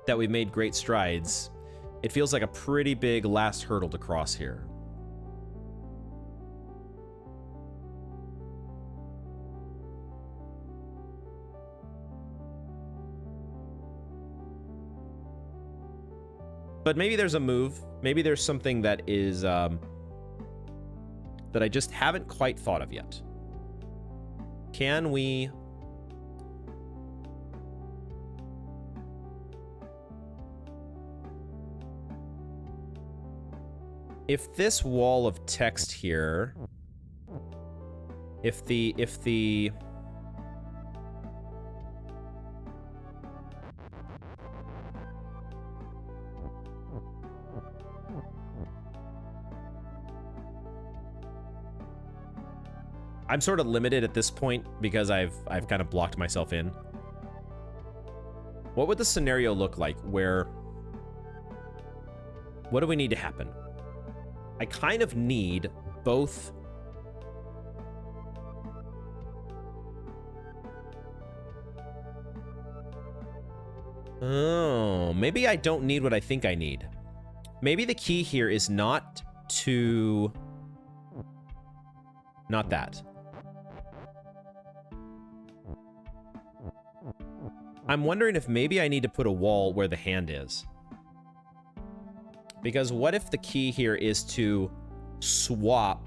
that we've made great strides, it feels like a pretty big last hurdle to cross here. But maybe there's a move. Maybe there's something that is that I just haven't quite thought of yet. Can we... If this wall of text here... If the... I'm sort of limited at this point because I've kind of blocked myself in. What would the scenario look like where... What do we need to happen? I kind of need both... Oh, maybe I don't need what I think I need. Maybe the key here is not to... Not that. I'm wondering if maybe I need to put a wall where the hand is. Because what if the key here is to swap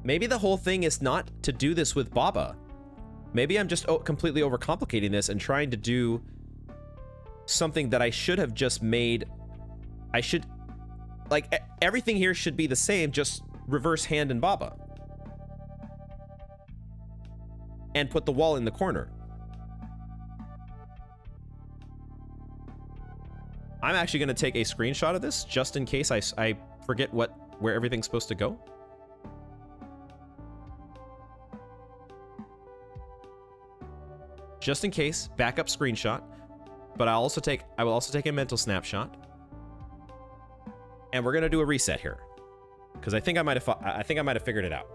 maybe the whole thing is not to do this with Baba. Maybe I'm just completely overcomplicating this and trying to do something that I should have just made. I should... Like, everything here should be the same, just reverse hand and Baba. And put the wall in the corner. I'm actually going to take a screenshot of this, just in case I forget where everything's supposed to go. Just in case, backup screenshot. But I will also take a mental snapshot. And we're gonna do a reset here, because I think I might have figured it out.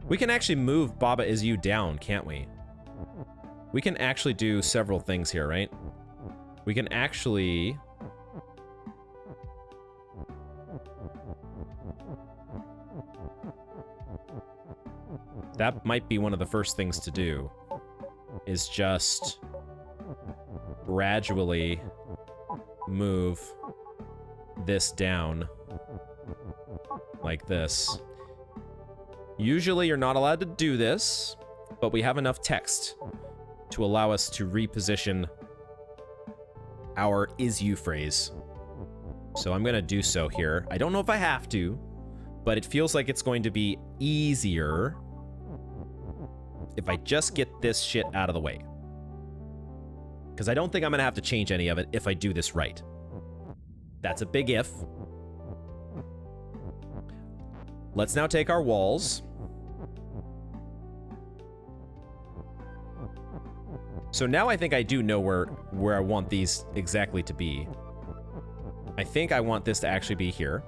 We can actually move Baba Is You down, can't we? We can actually do several things here, right? We can actually... That might be one of the first things to do, is just gradually move this down like this. Usually you're not allowed to do this, but we have enough text to allow us to reposition our is you phrase. So I'm gonna do so here. I don't know if I have to, but it feels like it's going to be easier if I just get this shit out of the way. Because I don't think I'm gonna have to change any of it if I do this right. That's a big if. Let's now take our walls. So now I think I do know where I want these exactly to be. I think I want this to actually be here.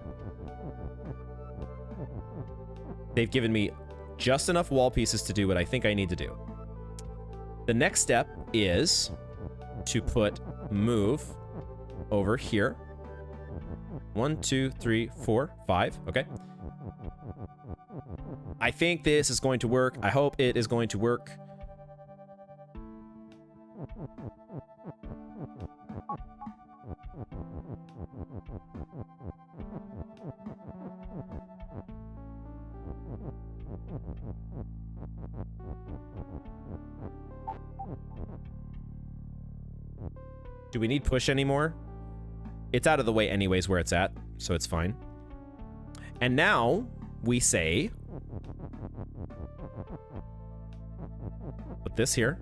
They've given me just enough wall pieces to do what I think I need to do. The next step is to put move over here. 1, 2, 3, 4, 5. Okay. I think this is going to work. I hope it is going to work. Do we need push anymore? It's out of the way anyways where it's at, so it's fine. And now we say, put this here.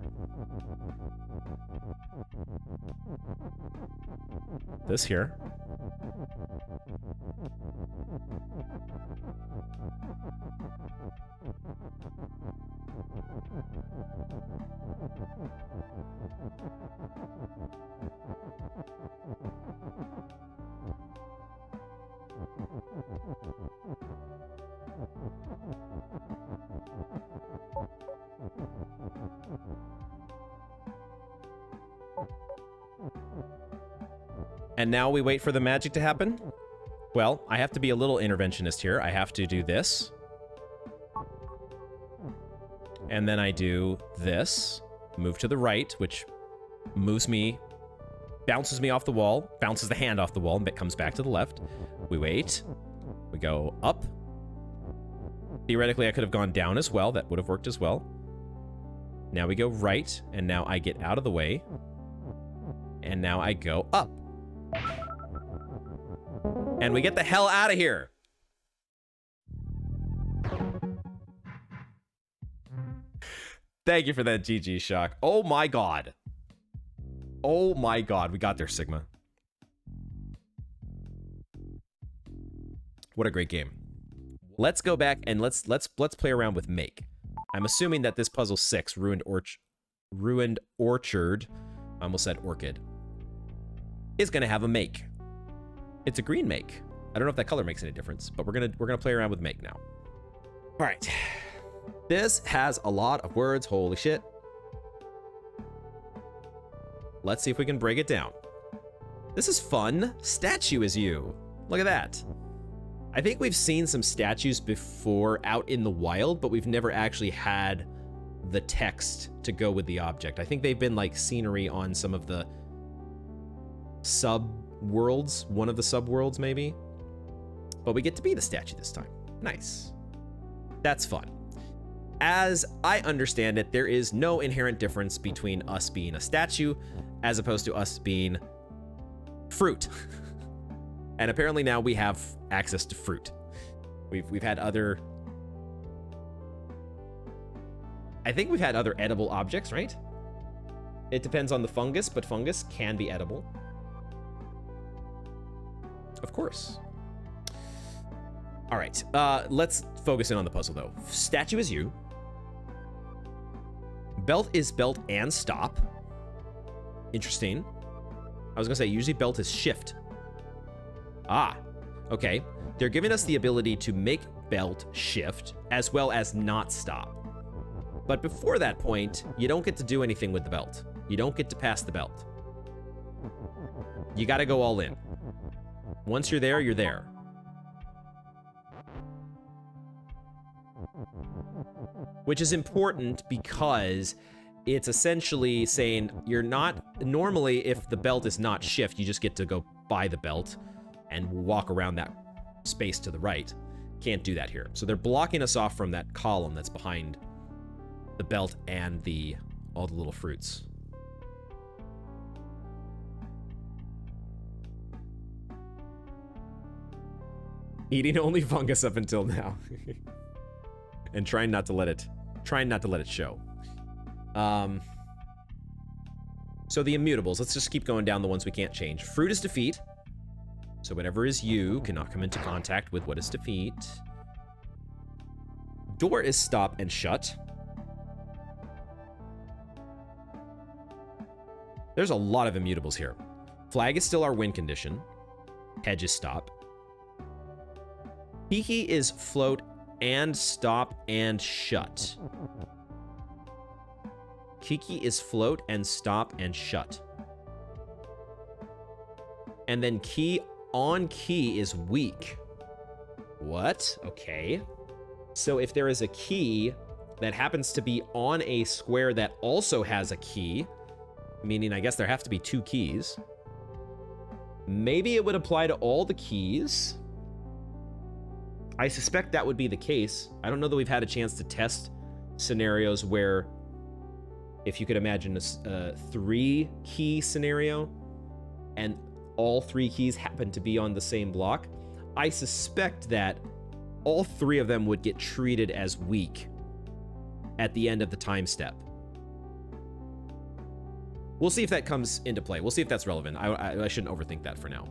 This here. And now we wait for the magic to happen? Well, I have to be a little interventionist here. I have to do this. And then I do this. Move to the right, which moves me, bounces me off the wall, bounces the hand off the wall, and it comes back to the left. We wait. We go up. Theoretically, I could have gone down as well. That would have worked as well. Now we go right, and now I get out of the way. And now I go up. And we get the hell out of here. Thank you for that GG shock. Oh my god. Oh my god, we got there, Sigma. What a great game. Let's go back and let's play around with make. I'm assuming that this puzzle 6, ruined orchard, I almost said orchid, is gonna have a make. It's a green make. I don't know if that color makes any difference, but we're gonna play around with make now. All right. This has a lot of words. Holy shit. Let's see if we can break it down. This is fun. Statue is you. Look at that. I think we've seen some statues before out in the wild, but we've never actually had the text to go with the object. I think they've been like scenery on some of the sub-worlds, one of the sub-worlds maybe. But we get to be the statue this time. Nice. That's fun. As I understand it, there is no inherent difference between us being a statue as opposed to us being fruit. And apparently now we have access to fruit. We've had other... I think we've had other edible objects, right? It depends on the fungus, but fungus can be edible. Of course. All right, let's focus in on the puzzle though. Statue is you. Belt is belt and stop. Interesting. I was gonna say, usually belt is shift. Ah, okay. They're giving us the ability to make belt shift as well as not stop. But before that point, you don't get to do anything with the belt. You don't get to pass the belt. You gotta go all in. Once you're there, you're there. Which is important because it's essentially saying you're not... Normally, if the belt is not shift, you just get to go by the belt and walk around that space to the right. Can't do that here. So they're blocking us off from that column that's behind the belt and all the little fruits. Eating only fungus up until now. And trying not to let it show. So the immutables, let's just keep going down the ones we can't change. Fruit is defeat. So whatever is you cannot come into contact with what is defeat. Door is stop and shut. There's a lot of immutables here. Flag is still our win condition. Hedge is stop. Keke is float and stop and shut. Keke is float and stop and shut. And then key on key is weak. What? Okay. So if there is a key that happens to be on a square that also has a key, meaning I guess there have to be 2 keys, maybe it would apply to all the keys. I suspect that would be the case. I don't know that we've had a chance to test scenarios where, if you could imagine a 3-key scenario and all 3 keys happen to be on the same block, I suspect that all 3 of them would get treated as weak at the end of the time step. We'll see if that comes into play. We'll see if that's relevant. I shouldn't overthink that for now.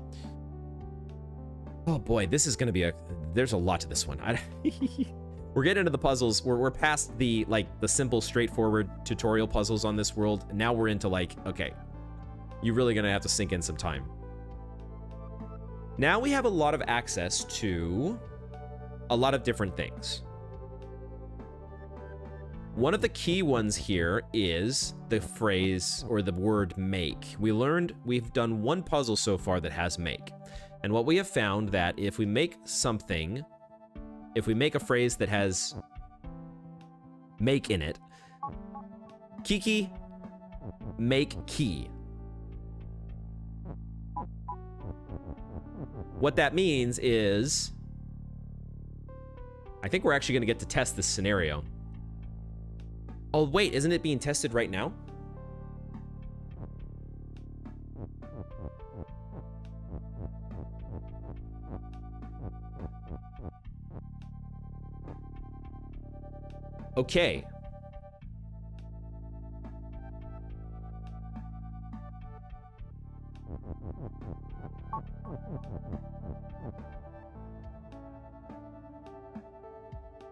Oh boy, this is going to be there's a lot to this one. We're getting into the puzzles. We're past the simple, straightforward tutorial puzzles on this world. Now we're into okay, you're really going to have to sink in some time. Now we have a lot of access to a lot of different things. One of the key ones here is the phrase or the word make. We've done one puzzle so far that has make. And what we have found that if we make a phrase that has make in it, Keke, make key. What that means is, I think we're actually going to get to test this scenario. Oh, wait, isn't it being tested right now? Okay.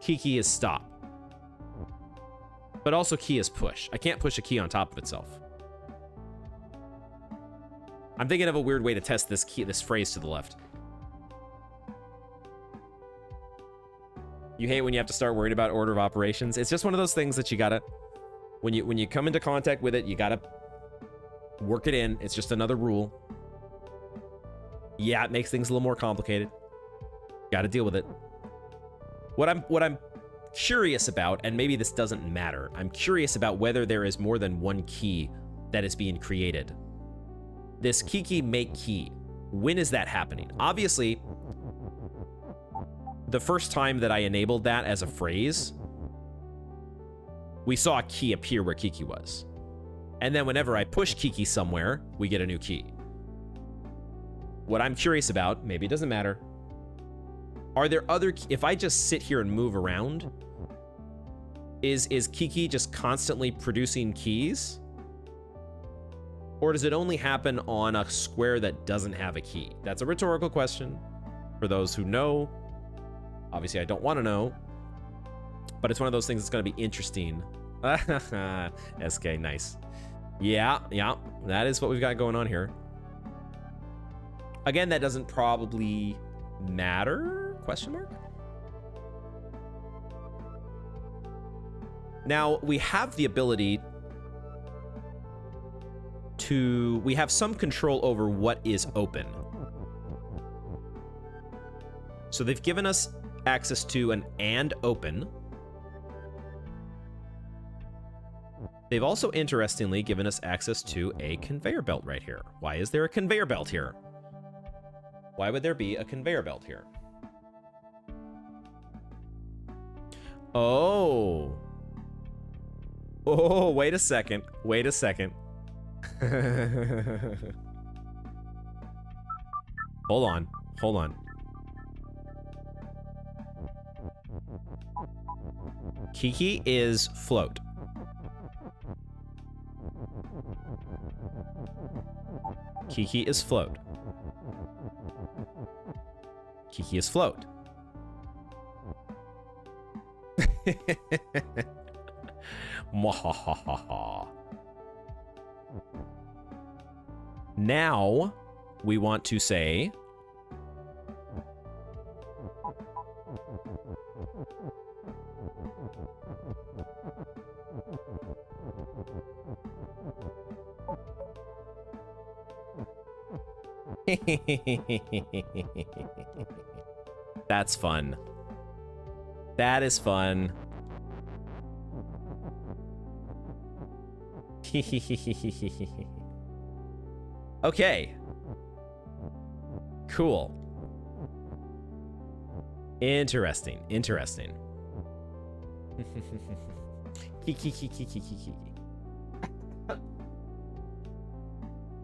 Keke is stop. But also key is push. I can't push a key on top of itself. I'm thinking of a weird way to test this phrase to the left. You hate when you have to start worrying about order of operations. It's just one of those things that you gotta, when you come into contact with it, you gotta work it in. It's just another rule. Yeah, it makes things a little more complicated. Gotta deal with it. What I'm curious about, and maybe this doesn't matter, I'm curious about whether there is more than one key that is being created. This Keke make key, when is that happening? Obviously, the first time that I enabled that as a phrase, we saw a key appear where Keke was. And then whenever I push Keke somewhere, we get a new key. What I'm curious about, maybe it doesn't matter, are there other, if I just sit here and move around, is Keke just constantly producing keys? Or does it only happen on a square that doesn't have a key? That's a rhetorical question. For those who know, obviously I don't want to know, but it's one of those things that's going to be interesting. SK, nice. Yeah, that is what we've got going on here. Again, that doesn't probably matter? Question mark? Now, we have the ability to... We have some control over what is open. So they've given us access to an and open. They've also, interestingly, given us access to a conveyor belt right here. Why is there a conveyor belt here? Why would there be a conveyor belt here? Oh. Oh, wait a second. Wait a second. Hold on. Hold on. Keke is float. Keke is float. Keke is float. Mwahahaha. Now we want to say That's fun. That is fun. Okay. Cool. Interesting. Interesting.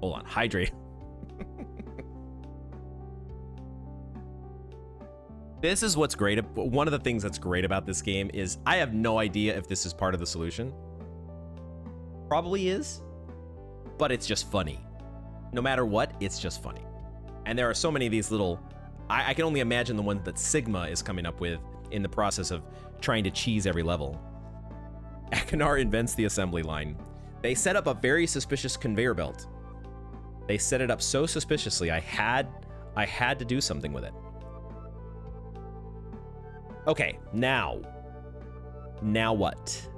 Hold on. Hydrate. This is what's great. One of the things that's great about this game is I have no idea if this is part of the solution. Probably is, but it's just funny. No matter what, it's just funny. And there are so many of these little... I can only imagine the ones that Sigma is coming up with in the process of trying to cheese every level. Akinar invents the assembly line. They set up a very suspicious conveyor belt. They set it up so suspiciously, I had to do something with it. Okay, now what?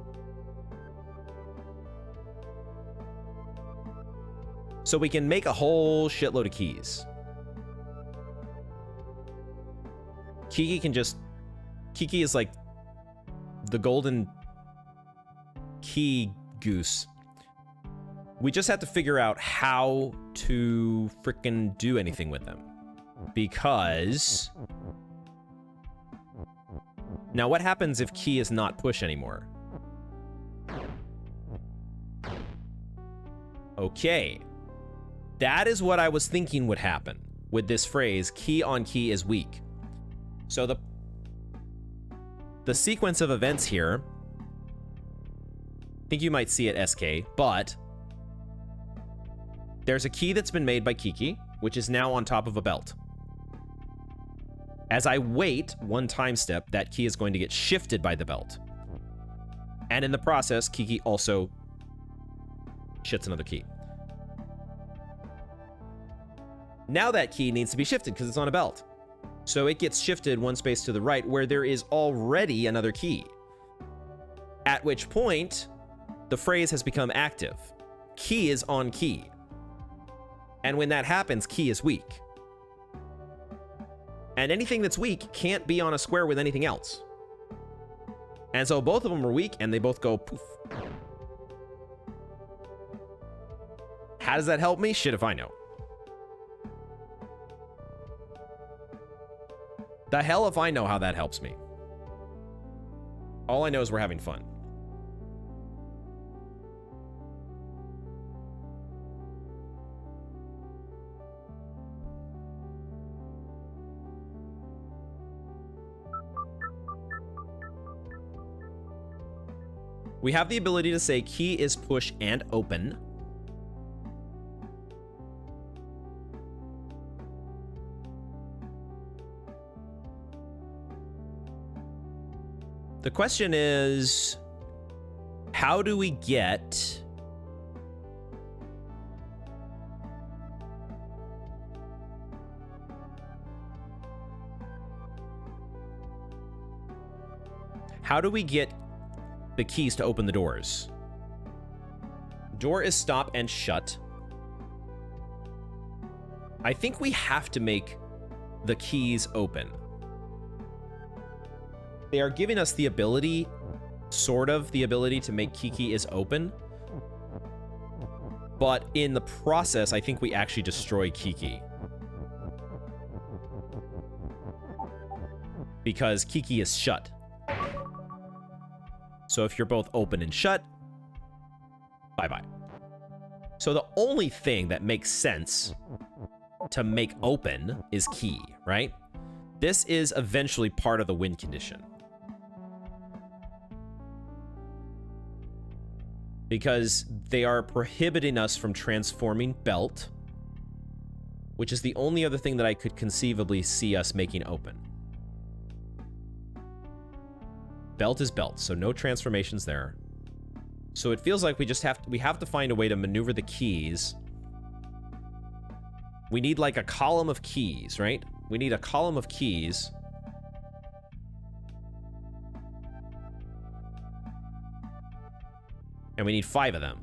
So we can make a whole shitload of keys. Keke can just... Keke is like the golden key goose. We just have to figure out how to frickin' do anything with them. Because... Now, what happens if key is not push anymore? Okay. That is what I was thinking would happen with this phrase, key on key is weak. So the sequence of events here, I think you might see it SK, but there's a key that's been made by Keke, which is now on top of a belt. As I wait one time step, that key is going to get shifted by the belt. And in the process, Keke also shits another key. Now that key needs to be shifted because it's on a belt. So it gets shifted one space to the right where there is already another key. At which point, the phrase has become active. Key is on key. And when that happens, key is weak. And anything that's weak can't be on a square with anything else. And so both of them are weak and they both go poof. How does that help me? Shit if I know. The hell if I know how that helps me. All I know is we're having fun. We have the ability to say key is push and open. The question is, how do we get the keys to open the doors? Door is stop and shut. I think we have to make the keys open. They are giving us the ability, sort of the ability to make Keke is open. But in the process, I think we actually destroy Keke. Because Keke is shut. So if you're both open and shut, bye-bye. So the only thing that makes sense to make open is key, right? This is eventually part of the win condition. Because they are prohibiting us from transforming belt, which is the only other thing that I could conceivably see us making open. Belt is belt, so no transformations there. So it feels like we have to find a way to maneuver the keys. We need like a column of keys, right? We need a column of keys. And we need 5 of them.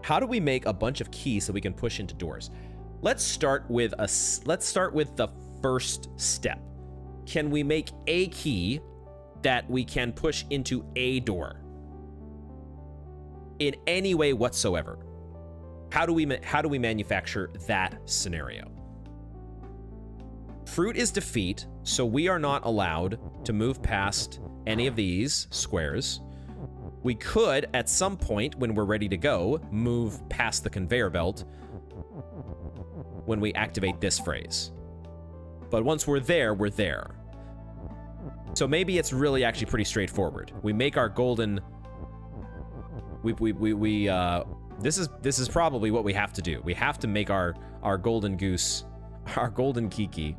How do we make a bunch of keys so we can push into doors? Let's start with the first step. Can we make a key that we can push into a door in any way whatsoever? How do we manufacture that scenario? Fruit is defeat, so we are not allowed to move past any of these squares. We could, at some point when we're ready to go, move past the conveyor belt when we activate this phrase. But once we're there, we're there. So maybe it's really actually pretty straightforward. We make our golden... This is probably what we have to do. We have to make our golden goose, our golden Keke.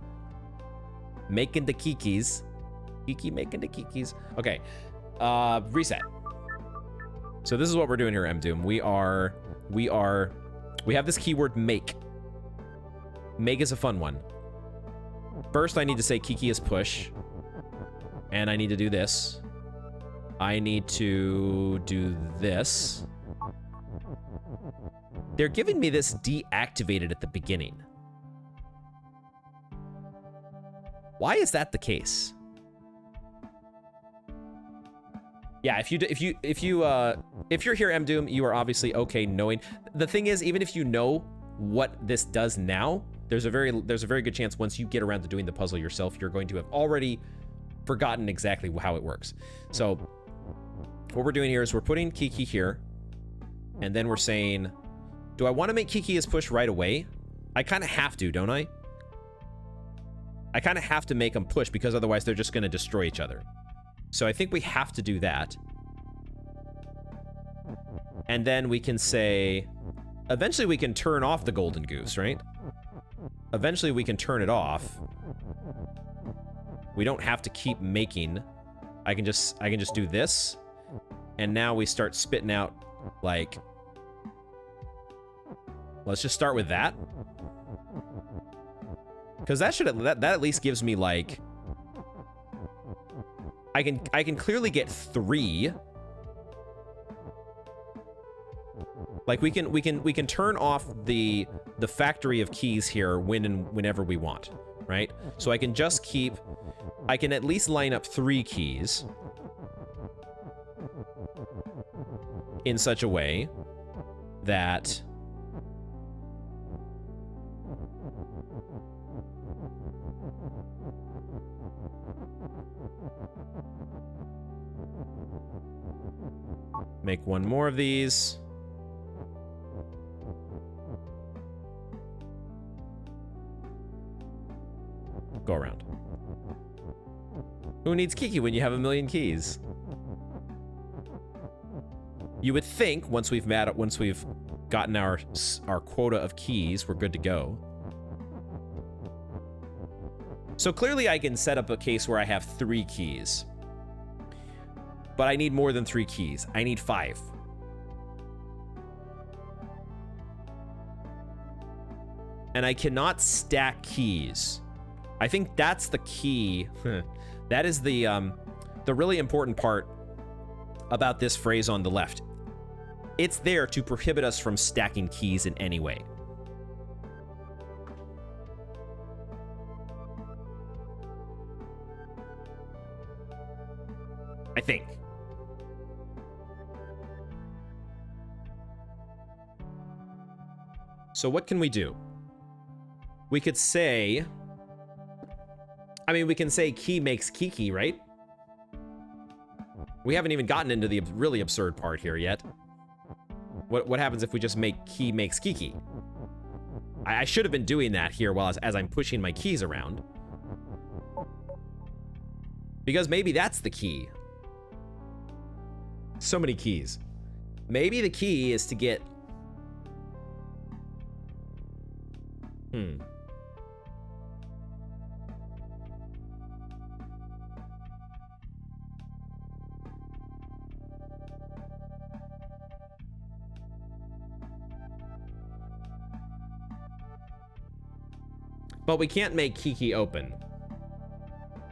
Making the Kekes. Keke making the Kekes. Okay. Reset. So this is what we're doing here, MDoom. We have this keyword make. Make is a fun one. First, I need to say Keke is push. And I need to do this. I need to do this. They're giving me this deactivated at the beginning. Why is that the case? Yeah, if you're here, MDoom, you are obviously okay knowing. The thing is, even if you know what this does now, there's a very good chance once you get around to doing the puzzle yourself, you're going to have already forgotten exactly how it works. So what we're doing here is we're putting Keke here, and then we're saying, do I want to make Keke as push right away? I kind of have to, don't I? I kind of have to make them push because otherwise they're just going to destroy each other. So I think we have to do that. And then we can say, eventually we can turn off the golden goose, right? Eventually we can turn it off. We don't have to keep making. I can just do this. And now we start spitting out, like... Let's just start with that. Because that at least gives me, like... I can clearly get 3. Like we can turn off the factory of keys here whenever we want, right? So I can just keep... I can at least line up 3 keys in such a way that make one more of these. Go around. Who needs Keke when you have a million keys? You would think once we've gotten our quota of keys, we're good to go. So clearly I can set up a case where I have 3 keys. But I need more than 3 keys. I need 5. And I cannot stack keys. I think that's the key. That is the really important part about this phrase on the left. It's there to prohibit us from stacking keys in any way. I think. So what can we do? We could say... I mean, we can say key makes Keke, right? We haven't even gotten into the really absurd part here yet. What happens if we just make key makes Keke? I should have been doing that here as I'm pushing my keys around. Because maybe that's the key. So many keys. Maybe the key is to get... But we can't make Keke open.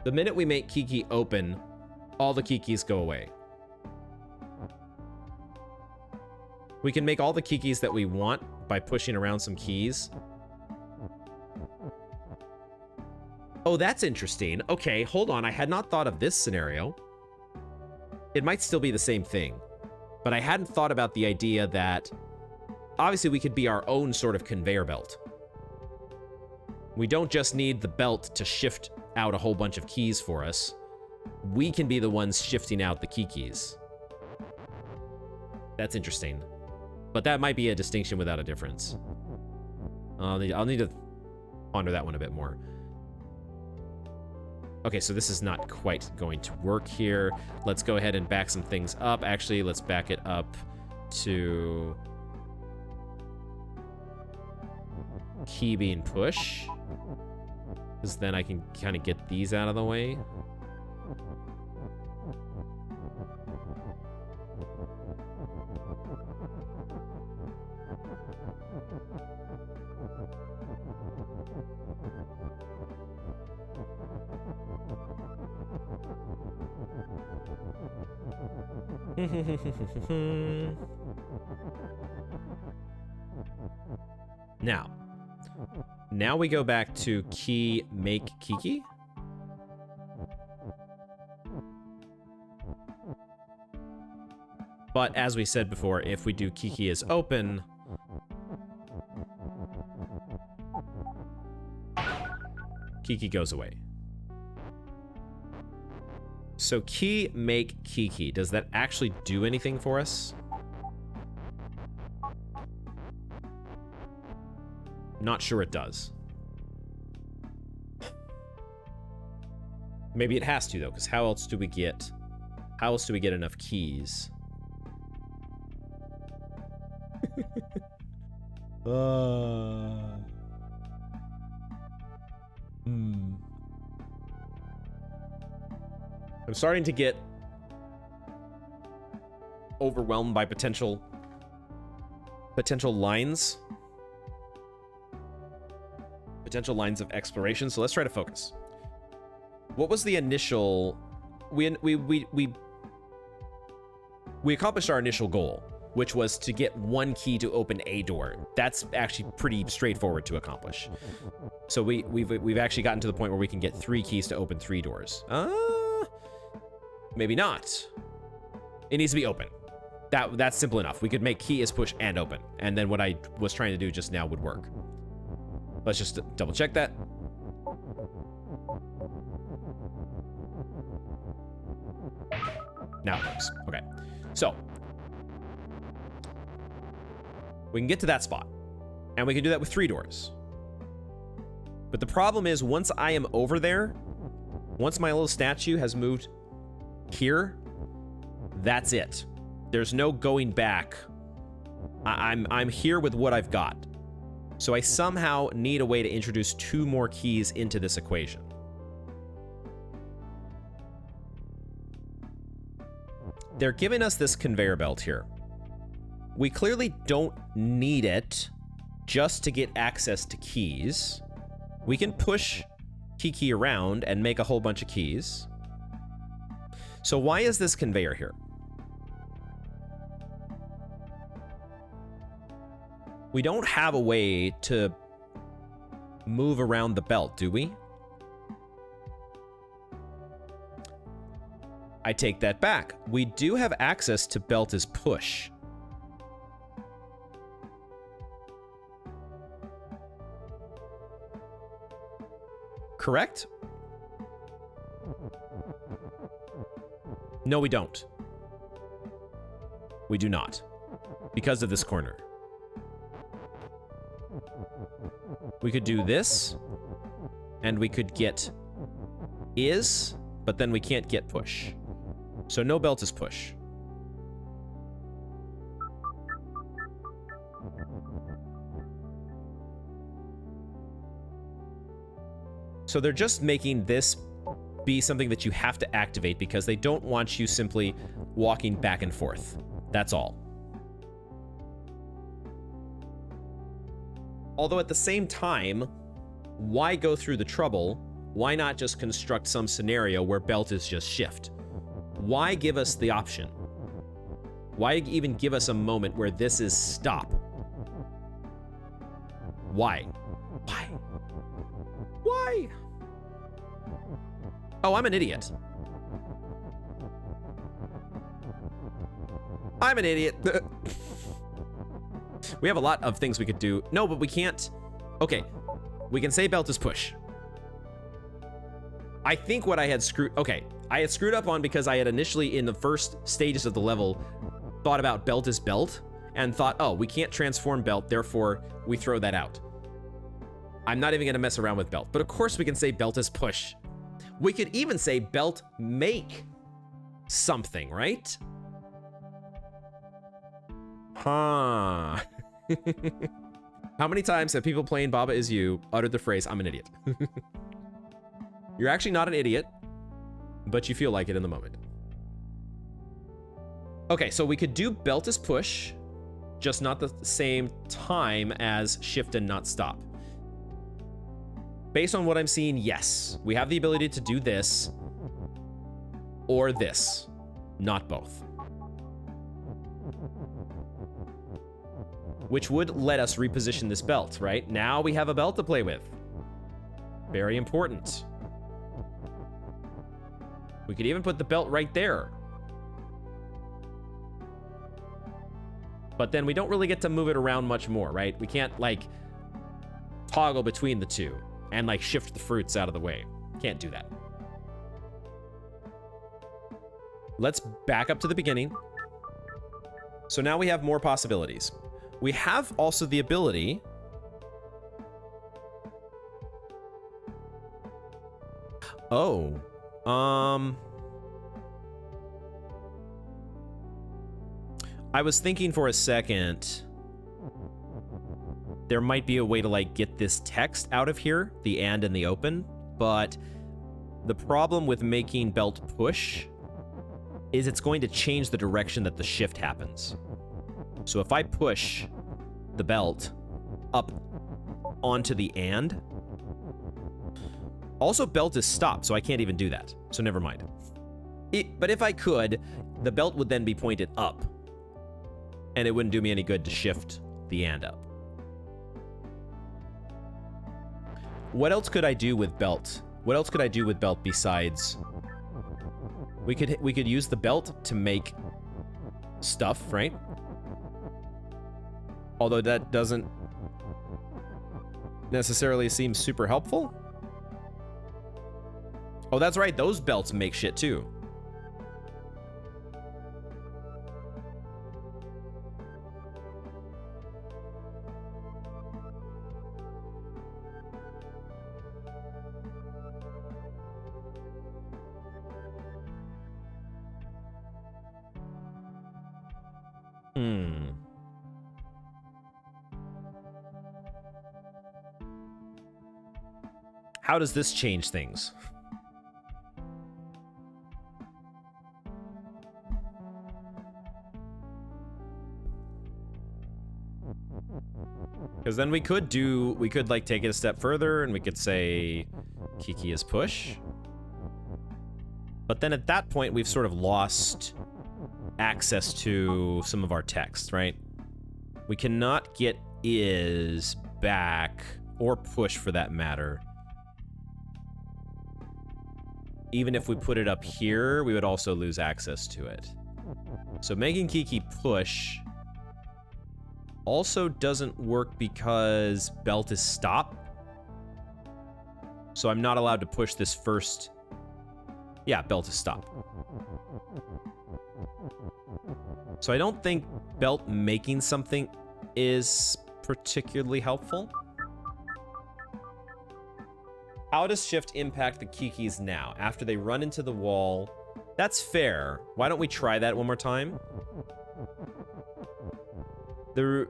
The minute we make Keke open, all the Kekes go away. We can make all the Kekes that we want by pushing around some keys. Oh, that's interesting. Okay, hold on. I had not thought of this scenario. It might still be the same thing, but I hadn't thought about the idea that obviously we could be our own sort of conveyor belt. We don't just need the belt to shift out a whole bunch of keys for us. We can be the ones shifting out the keys. That's interesting. But that might be a distinction without a difference. I'll need to ponder that one a bit more. Okay, so this is not quite going to work here. Let's go ahead and back some things up. Actually, let's back it up to key being push. Because then I can kind of get these out of the way. Now we go back to key make Keke. But as we said before, if we do Keke is open, Keke goes away. So key make Keke, does that actually do anything for us? Not sure it does. Maybe it has to though, because how else do we get enough keys? I'm starting to get overwhelmed by potential lines. Potential lines of exploration, so let's try to focus. What was the initial... We accomplished our initial goal, which was to get one key to open a door. That's actually pretty straightforward to accomplish. So we've actually gotten to the point where we can get 3 keys to open 3 doors. Maybe not. It needs to be open. That's simple enough. We could make key is push and open, and then what I was trying to do just now would work. Let's just double check that. Now it works. Okay. So we can get to that spot, and we can do that with 3 doors. But the problem is, once I am over there, once my little statue has moved here, that's it. There's no going back. I'm here with what I've got. So I somehow need a way to introduce 2 more keys into this equation. They're giving us this conveyor belt here. We clearly don't need it just to get access to keys. We can push Keke around and make a whole bunch of keys. So why is this conveyor here? We don't have a way to move around the belt, do we? I take that back. We do have access to belt as push. Correct? No, we don't. We do not. Because of this corner. We could do this, and we could get is, but then we can't get push. So no belt is push. So they're just making this be something that you have to activate because they don't want you simply walking back and forth. That's all. Although at the same time, why go through the trouble? Why not just construct some scenario where belt is just shift? Why give us the option? Why even give us a moment where this is stop? Why? Why? Why? Oh, I'm an idiot. I'm an idiot. We have a lot of things we could do. No, but we can't. Okay, we can say belt is push. I think what I had screwed... Okay, I had screwed up on because I had initially, in the first stages of the level, thought about belt is belt, and thought, oh, we can't transform belt, therefore we throw that out. I'm not even going to mess around with belt. But of course we can say belt is push. We could even say belt make something, right? Huh. How many times have people playing Baba Is You uttered the phrase, I'm an idiot? You're actually not an idiot, but you feel like it in the moment. Okay, so we could do belt is push, just not the same time as shift and not stop. Based on what I'm seeing, yes. We have the ability to do this or this, not both. Which would let us reposition this belt, right? Now we have a belt to play with. Very important. We could even put the belt right there. But then we don't really get to move it around much more, right? We can't, like, toggle between the two and, like, shift the fruits out of the way. Can't do that. Let's back up to the beginning. So now we have more possibilities. We have also the ability... Oh. I was thinking for a second there might be a way to, like, get this text out of here, the and the open, but the problem with making belt push is it's going to change the direction that the shift happens. So if I push the belt up onto the and, also belt is stopped, so I can't even do that. So never mind. But if I could, the belt would then be pointed up, and it wouldn't do me any good to shift the and up. What else could I do with belt? What else could I do with belt besides... We could use the belt to make stuff, right? Although that doesn't necessarily seem super helpful. Oh, that's right. Those belts make shit too. How does this change things? Because then we could like take it a step further and we could say Keke is push. But then at that point we've sort of lost access to some of our text, right? We cannot get is back, or push for that matter. Even if we put it up here, we would also lose access to it. So making Keke push also doesn't work because belt is stop. So I'm not allowed to push this first. Yeah, belt is stop. So I don't think belt making something is particularly helpful. How does shift impact the Kekes now after they run into the wall? That's fair. Why don't we try that one more time? The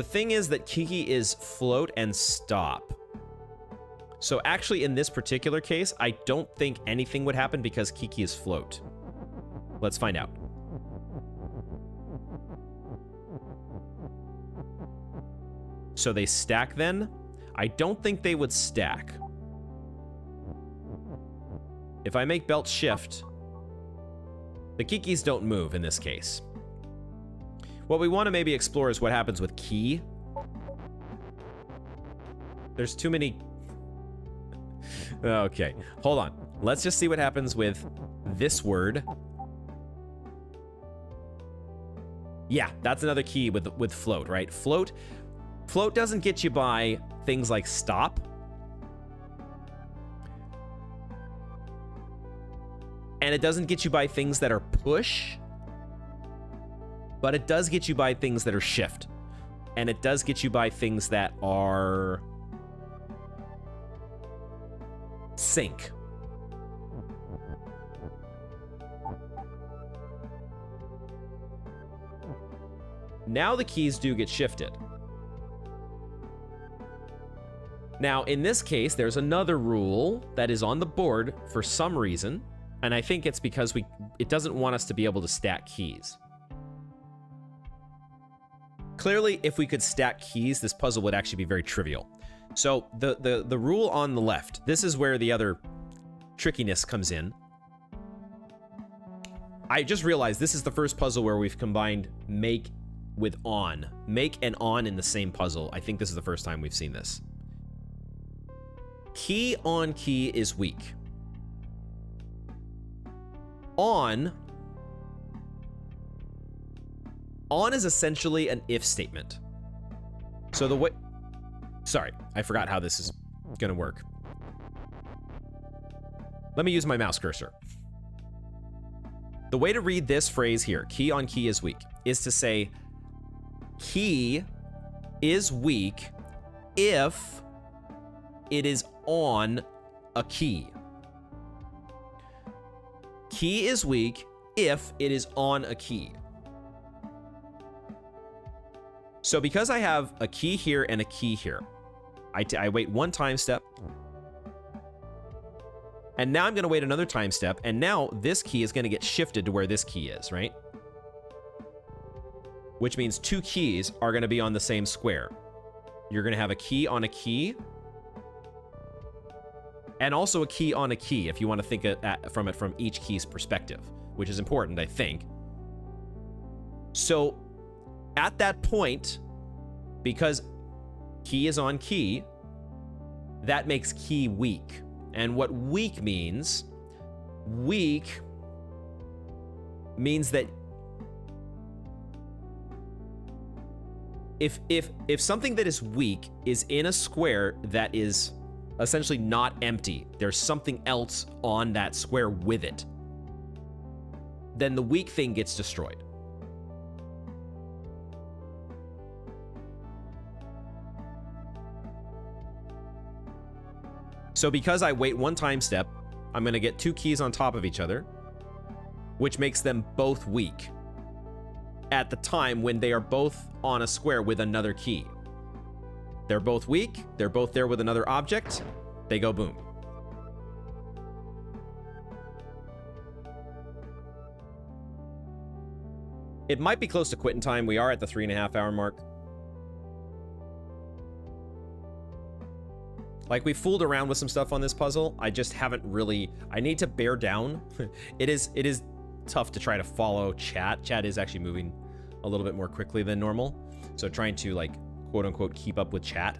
thing is that Keke is float and stop. So actually in this particular case, I don't think anything would happen because Keke is float. Let's find out. So they stack then? I don't think they would stack. If I make belt shift, The Kekes don't move in this case. What we want to maybe explore is what happens with key. There's too many... Okay, hold on. Let's just see what happens with this word. Yeah, that's another key with float, right? Float doesn't get you by things like stop. And it doesn't get you by things that are push. But it does get you by things that are shift. And it does get you by things that are sink. Now the keys do get shifted. Now, in this case, there's another rule that is on the board for some reason, and I think it's because it doesn't want us to be able to stack keys. Clearly, if we could stack keys, this puzzle would actually be very trivial. So the rule on the left, this is where the other trickiness comes in. I just realized this is the first puzzle where we've combined make with on. Make and on in the same puzzle. I think this is the first time we've seen this. Key on key is weak. On is essentially an if statement. So the way... Sorry, I forgot how this is going to work. Let me use my mouse cursor. The way to read this phrase here, key on key is weak, is to say key is weak if it is on a key. Key is weak if it is on a key. So because I have a key here and a key here, I wait one time step. And now I'm going to wait another time step. And now this key is going to get shifted to where this key is, right? Which means two keys are going to be on the same square. You're going to have a key on a key. And also a key on a key, if you want to think from it from each key's perspective, which is important, I think. So at that point, because key is on key, that makes key weak. And what weak means that if something that is weak is in a square that is essentially not empty, there's something else on that square with it, then the weak thing gets destroyed. So because I wait one time step, I'm going to get two keys on top of each other, which makes them both weak at the time when they are both on a square with another key. They're both weak. They're both there with another object. They go boom. It might be close to quitting time. We are at the 3.5 hour mark. Like, we fooled around with some stuff on this puzzle. I just haven't really... I need to bear down. It is tough to try to follow chat. Chat is actually moving a little bit more quickly than normal. So trying to, like, quote-unquote, keep up with chat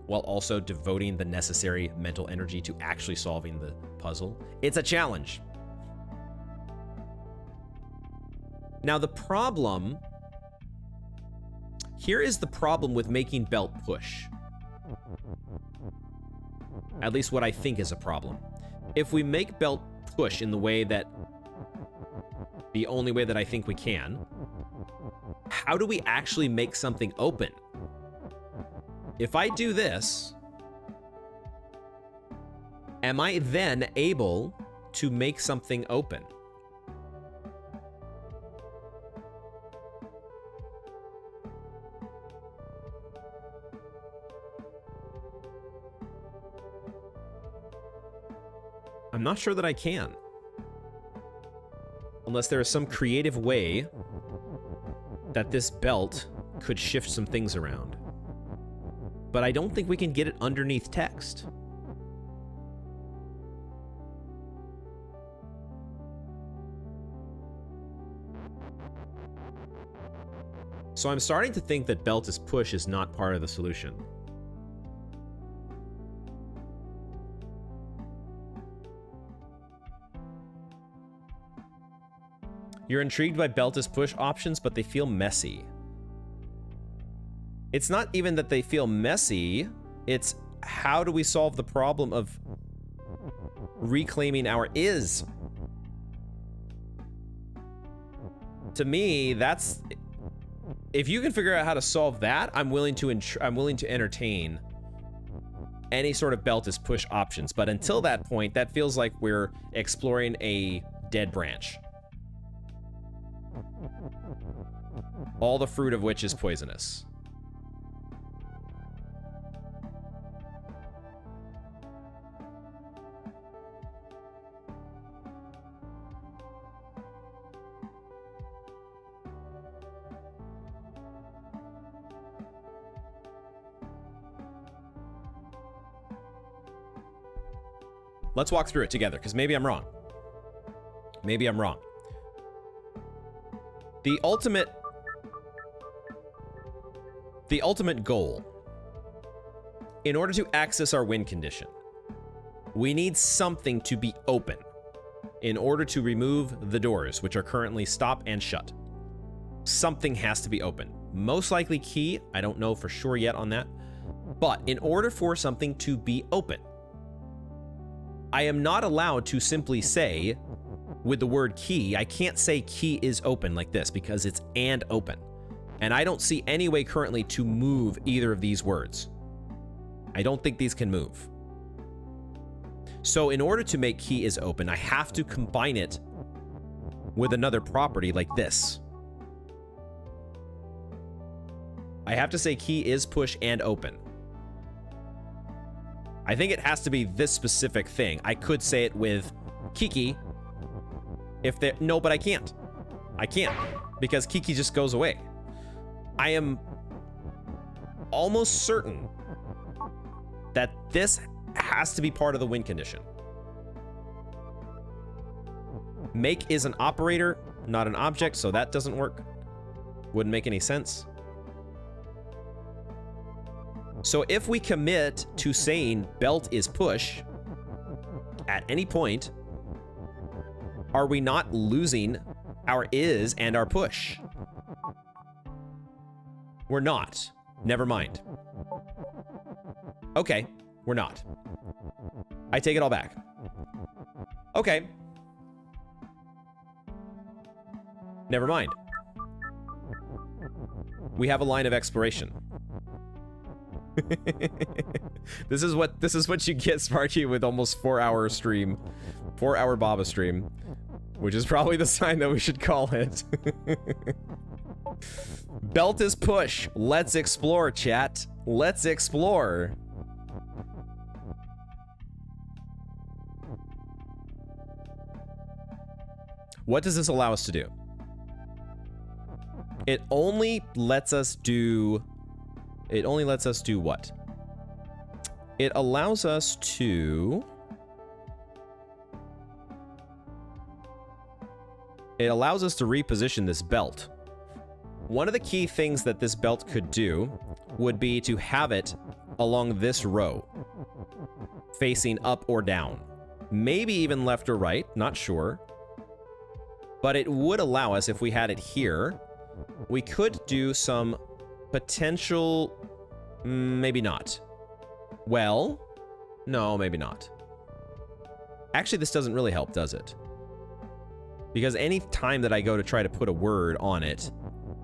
while also devoting the necessary mental energy to actually solving the puzzle. It's a challenge. Now, the problem... Here is the problem with making belt push. At least what I think is a problem. If we make belt push in the way that... the only way that I think we can, how do we actually make something open? If I do this, am I then able to make something open? I'm not sure that I can. Unless there is some creative way that this belt could shift some things around. But I don't think we can get it underneath text. So I'm starting to think that belt is push is not part of the solution. You're intrigued by belt is push options, but they feel messy. It's not even that they feel messy, it's how do we solve the problem of reclaiming our is? To me, that's... If you can figure out how to solve that, I'm willing to entertain any sort of belt is push options. But until that point, that feels like we're exploring a dead branch. All the fruit of which is poisonous. Let's walk through it together, because maybe I'm wrong. Maybe I'm wrong. The ultimate goal, in order to access our win condition, we need something to be open in order to remove the doors, which are currently stop and shut. Something has to be open. Most likely key. I don't know for sure yet on that. But in order for something to be open, I am not allowed to simply say, with the word key, I can't say key is open like this because it's and open. And I don't see any way currently to move either of these words. I don't think these can move. So in order to make key is open, I have to combine it with another property like this. I have to say key is push and open. I think it has to be this specific thing. I could say it with Keke if there... No, but I can't. I can't because Keke just goes away. I am almost certain that this has to be part of the win condition. Make is an operator, not an object, so that doesn't work. Wouldn't make any sense. So if we commit to saying belt is push at any point, are we not losing our is and our push? We're not. Never mind. Okay, we're not. I take it all back. Okay. Never mind. We have a line of exploration. This is what you get, Sparky, with almost 4-hour stream. 4-hour Baba stream. Which is probably the sign that we should call it. Belt is push. Let's explore, chat. Let's explore. What does this allow us to do? It only lets us do... It only lets us do what? It allows us to... It allows us to reposition this belt. One of the key things that this belt could do would be to have it along this row, facing up or down. Maybe even left or right, not sure. But it would allow us, if we had it here, we could do some potential... Maybe not. Well, no, maybe not. Actually, this doesn't really help, does it? Because any time that I go to try to put a word on it,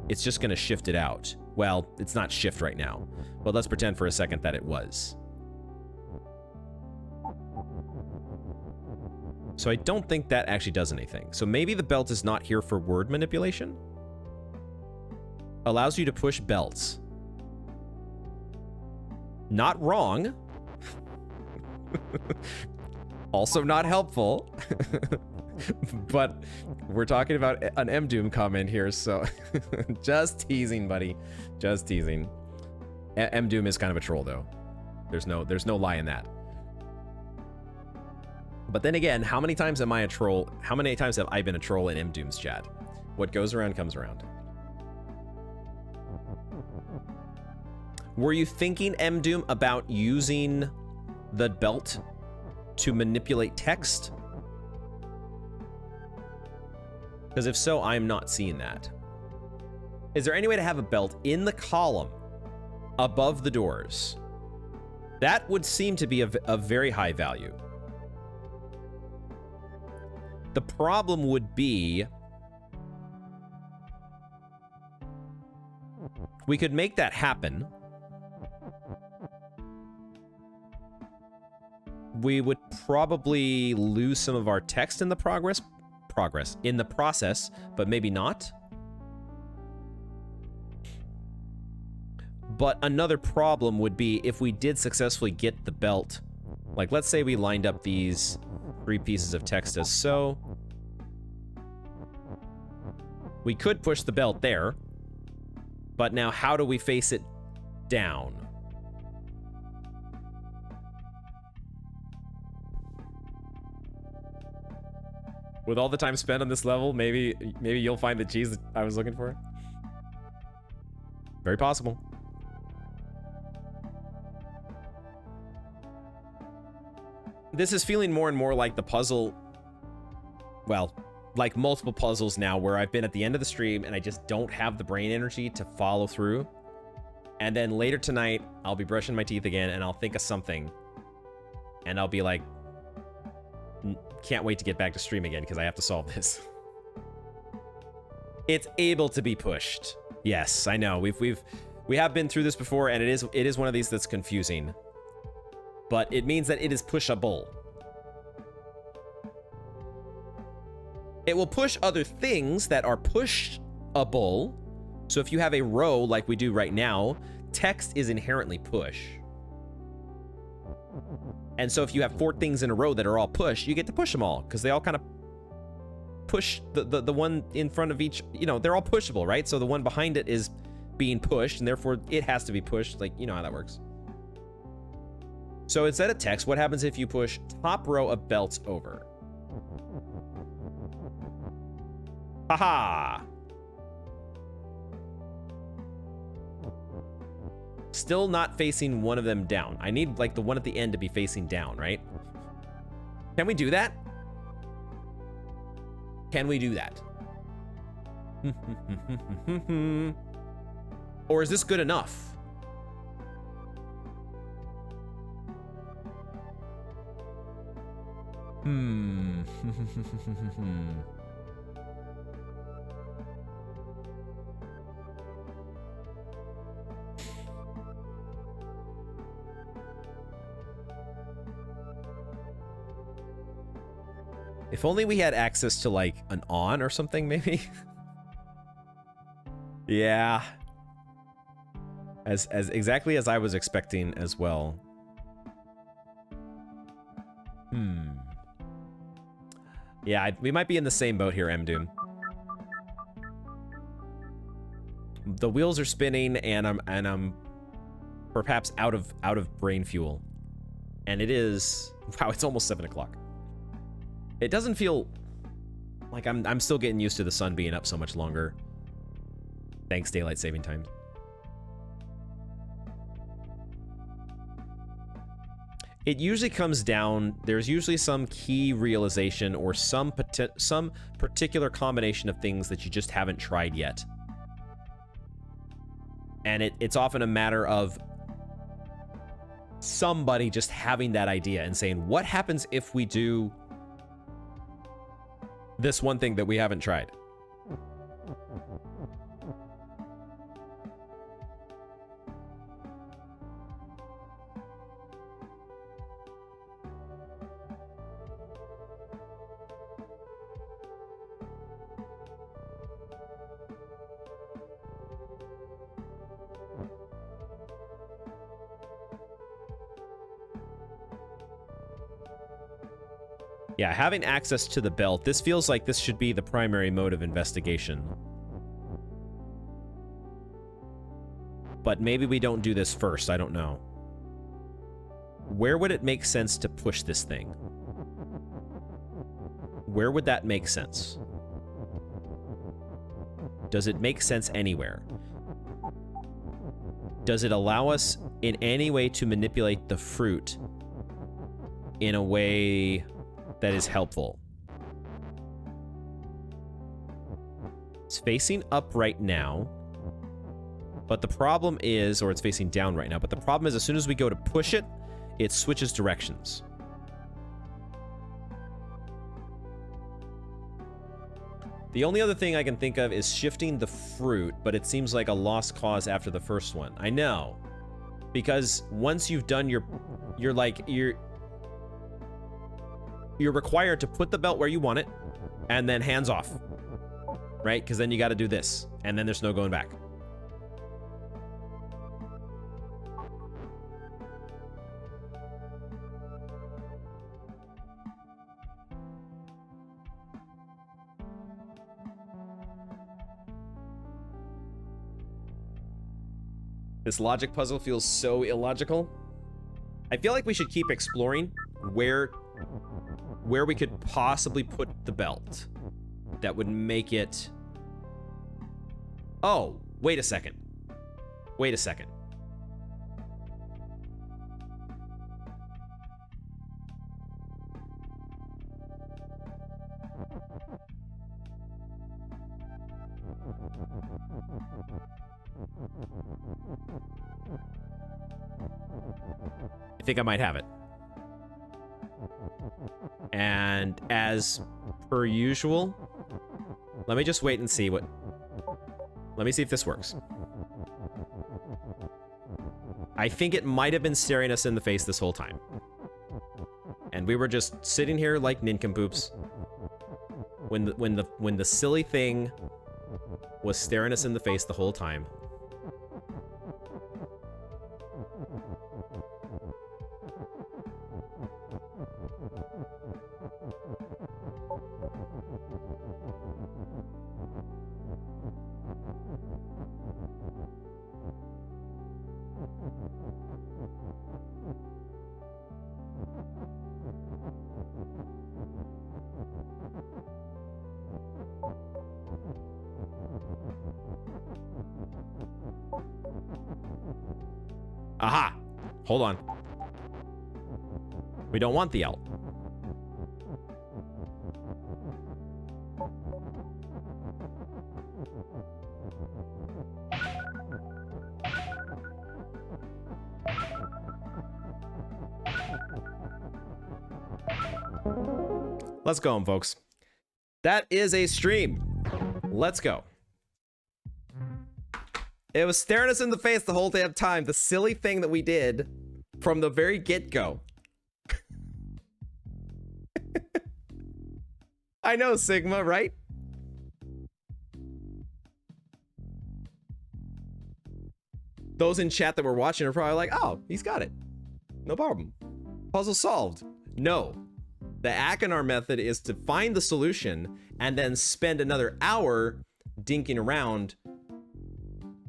it's just going to shift it out. Well, it's not shift right now, but let's pretend for a second that it was. So I don't think that actually does anything. So maybe the belt is not here for word manipulation? Allows you to push belts. Not wrong. Also not helpful. But we're talking about an M-Doom comment here, so just teasing, buddy. Just teasing. M-Doom is kind of a troll, though. There's no lie in that. But then again, how many times am I a troll? How many times have I been a troll in M-Doom's chat? What goes around comes around. Were you thinking, M-Doom, about using the belt to manipulate text? Because if so, I'm not seeing that. Is there any way to have a belt in the column above the doors? That would seem to be of very high value. The problem would be we could make that happen. We would probably lose some of our text in the process, but maybe not. But another problem would be if we did successfully get the belt. Like, let's say we lined up these 3 pieces of text as so. We could push the belt there. But now how do we face it down? With all the time spent on this level, maybe you'll find the cheese that I was looking for. Very possible. This is feeling more and more like the puzzle, well, like multiple puzzles now where I've been at the end of the stream and I just don't have the brain energy to follow through. And then later tonight, I'll be brushing my teeth again and I'll think of something. And I'll be like, can't wait to get back to stream again because I have to solve this. It's able to be pushed. Yes, I know. We have been through this before and it is one of these that's confusing. But it means that it is pushable. It will push other things that are pushable. So if you have a row like we do right now, text is inherently push. And so if you have 4 things in a row that are all push, you get to push them all because they all kind of push the one in front of each, you know, they're all pushable, right? So the one behind it is being pushed and therefore it has to be pushed. Like, you know how that works. So instead of text, what happens if you push top row of belts over? Haha! Still not facing one of them down. I need like the one at the end to be facing down, right? Can we do that? Can we do that? Or is this good enough? If only we had access to like an on or something, maybe. Yeah. As exactly as I was expecting as well. Yeah, we might be in the same boat here, M-Doom. The wheels are spinning, and I'm perhaps out of brain fuel, and it is, wow, it's almost 7 o'clock. It doesn't feel like I'm still getting used to the sun being up so much longer. Thanks, daylight saving time. It usually comes down, there's usually some key realization or some particular combination of things that you just haven't tried yet. And it's often a matter of somebody just having that idea and saying, what happens if we do this one thing that we haven't tried? Yeah, having access to the belt, this feels like this should be the primary mode of investigation. But maybe we don't do this first, I don't know. Where would it make sense to push this thing? Where would that make sense? Does it make sense anywhere? Does it allow us in any way to manipulate the fruit in a way that is helpful? It's facing up right now. But the problem is, or it's facing down right now, but the problem is as soon as we go to push it, it switches directions. The only other thing I can think of is shifting the fruit, but it seems like a lost cause after the first one. I know. Because once you've done you're required to put the belt where you want it, and then hands off. Right? Because then you got to do this, and then there's no going back. This logic puzzle feels so illogical. I feel like we should keep exploring where we could possibly put the belt that would make it... Oh, wait a second. Wait a second. I think I might have it. And as per usual, let me just wait and see what... Let me see if this works. I think it might have been staring us in the face this whole time. And we were just sitting here like nincompoops when the silly thing was staring us in the face the whole time. Aha! Hold on. We don't want the L. Let's go, folks. That is a stream. Let's go. It was staring us in the face the whole damn time. The silly thing that we did from the very get-go. I know, Sigma, right? Those in chat that were watching are probably like, oh, he's got it. No problem. Puzzle solved. No. The Akinar method is to find the solution and then spend another hour dinking around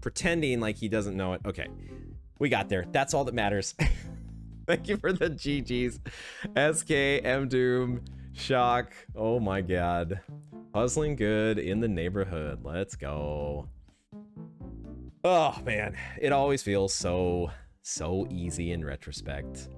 pretending like he doesn't know it. Okay, we got there. That's all that matters. Thank you for the GGs. SK, M Doom, Shock. Oh my god. Puzzling good in the neighborhood. Let's go. Oh man, it always feels so easy in retrospect.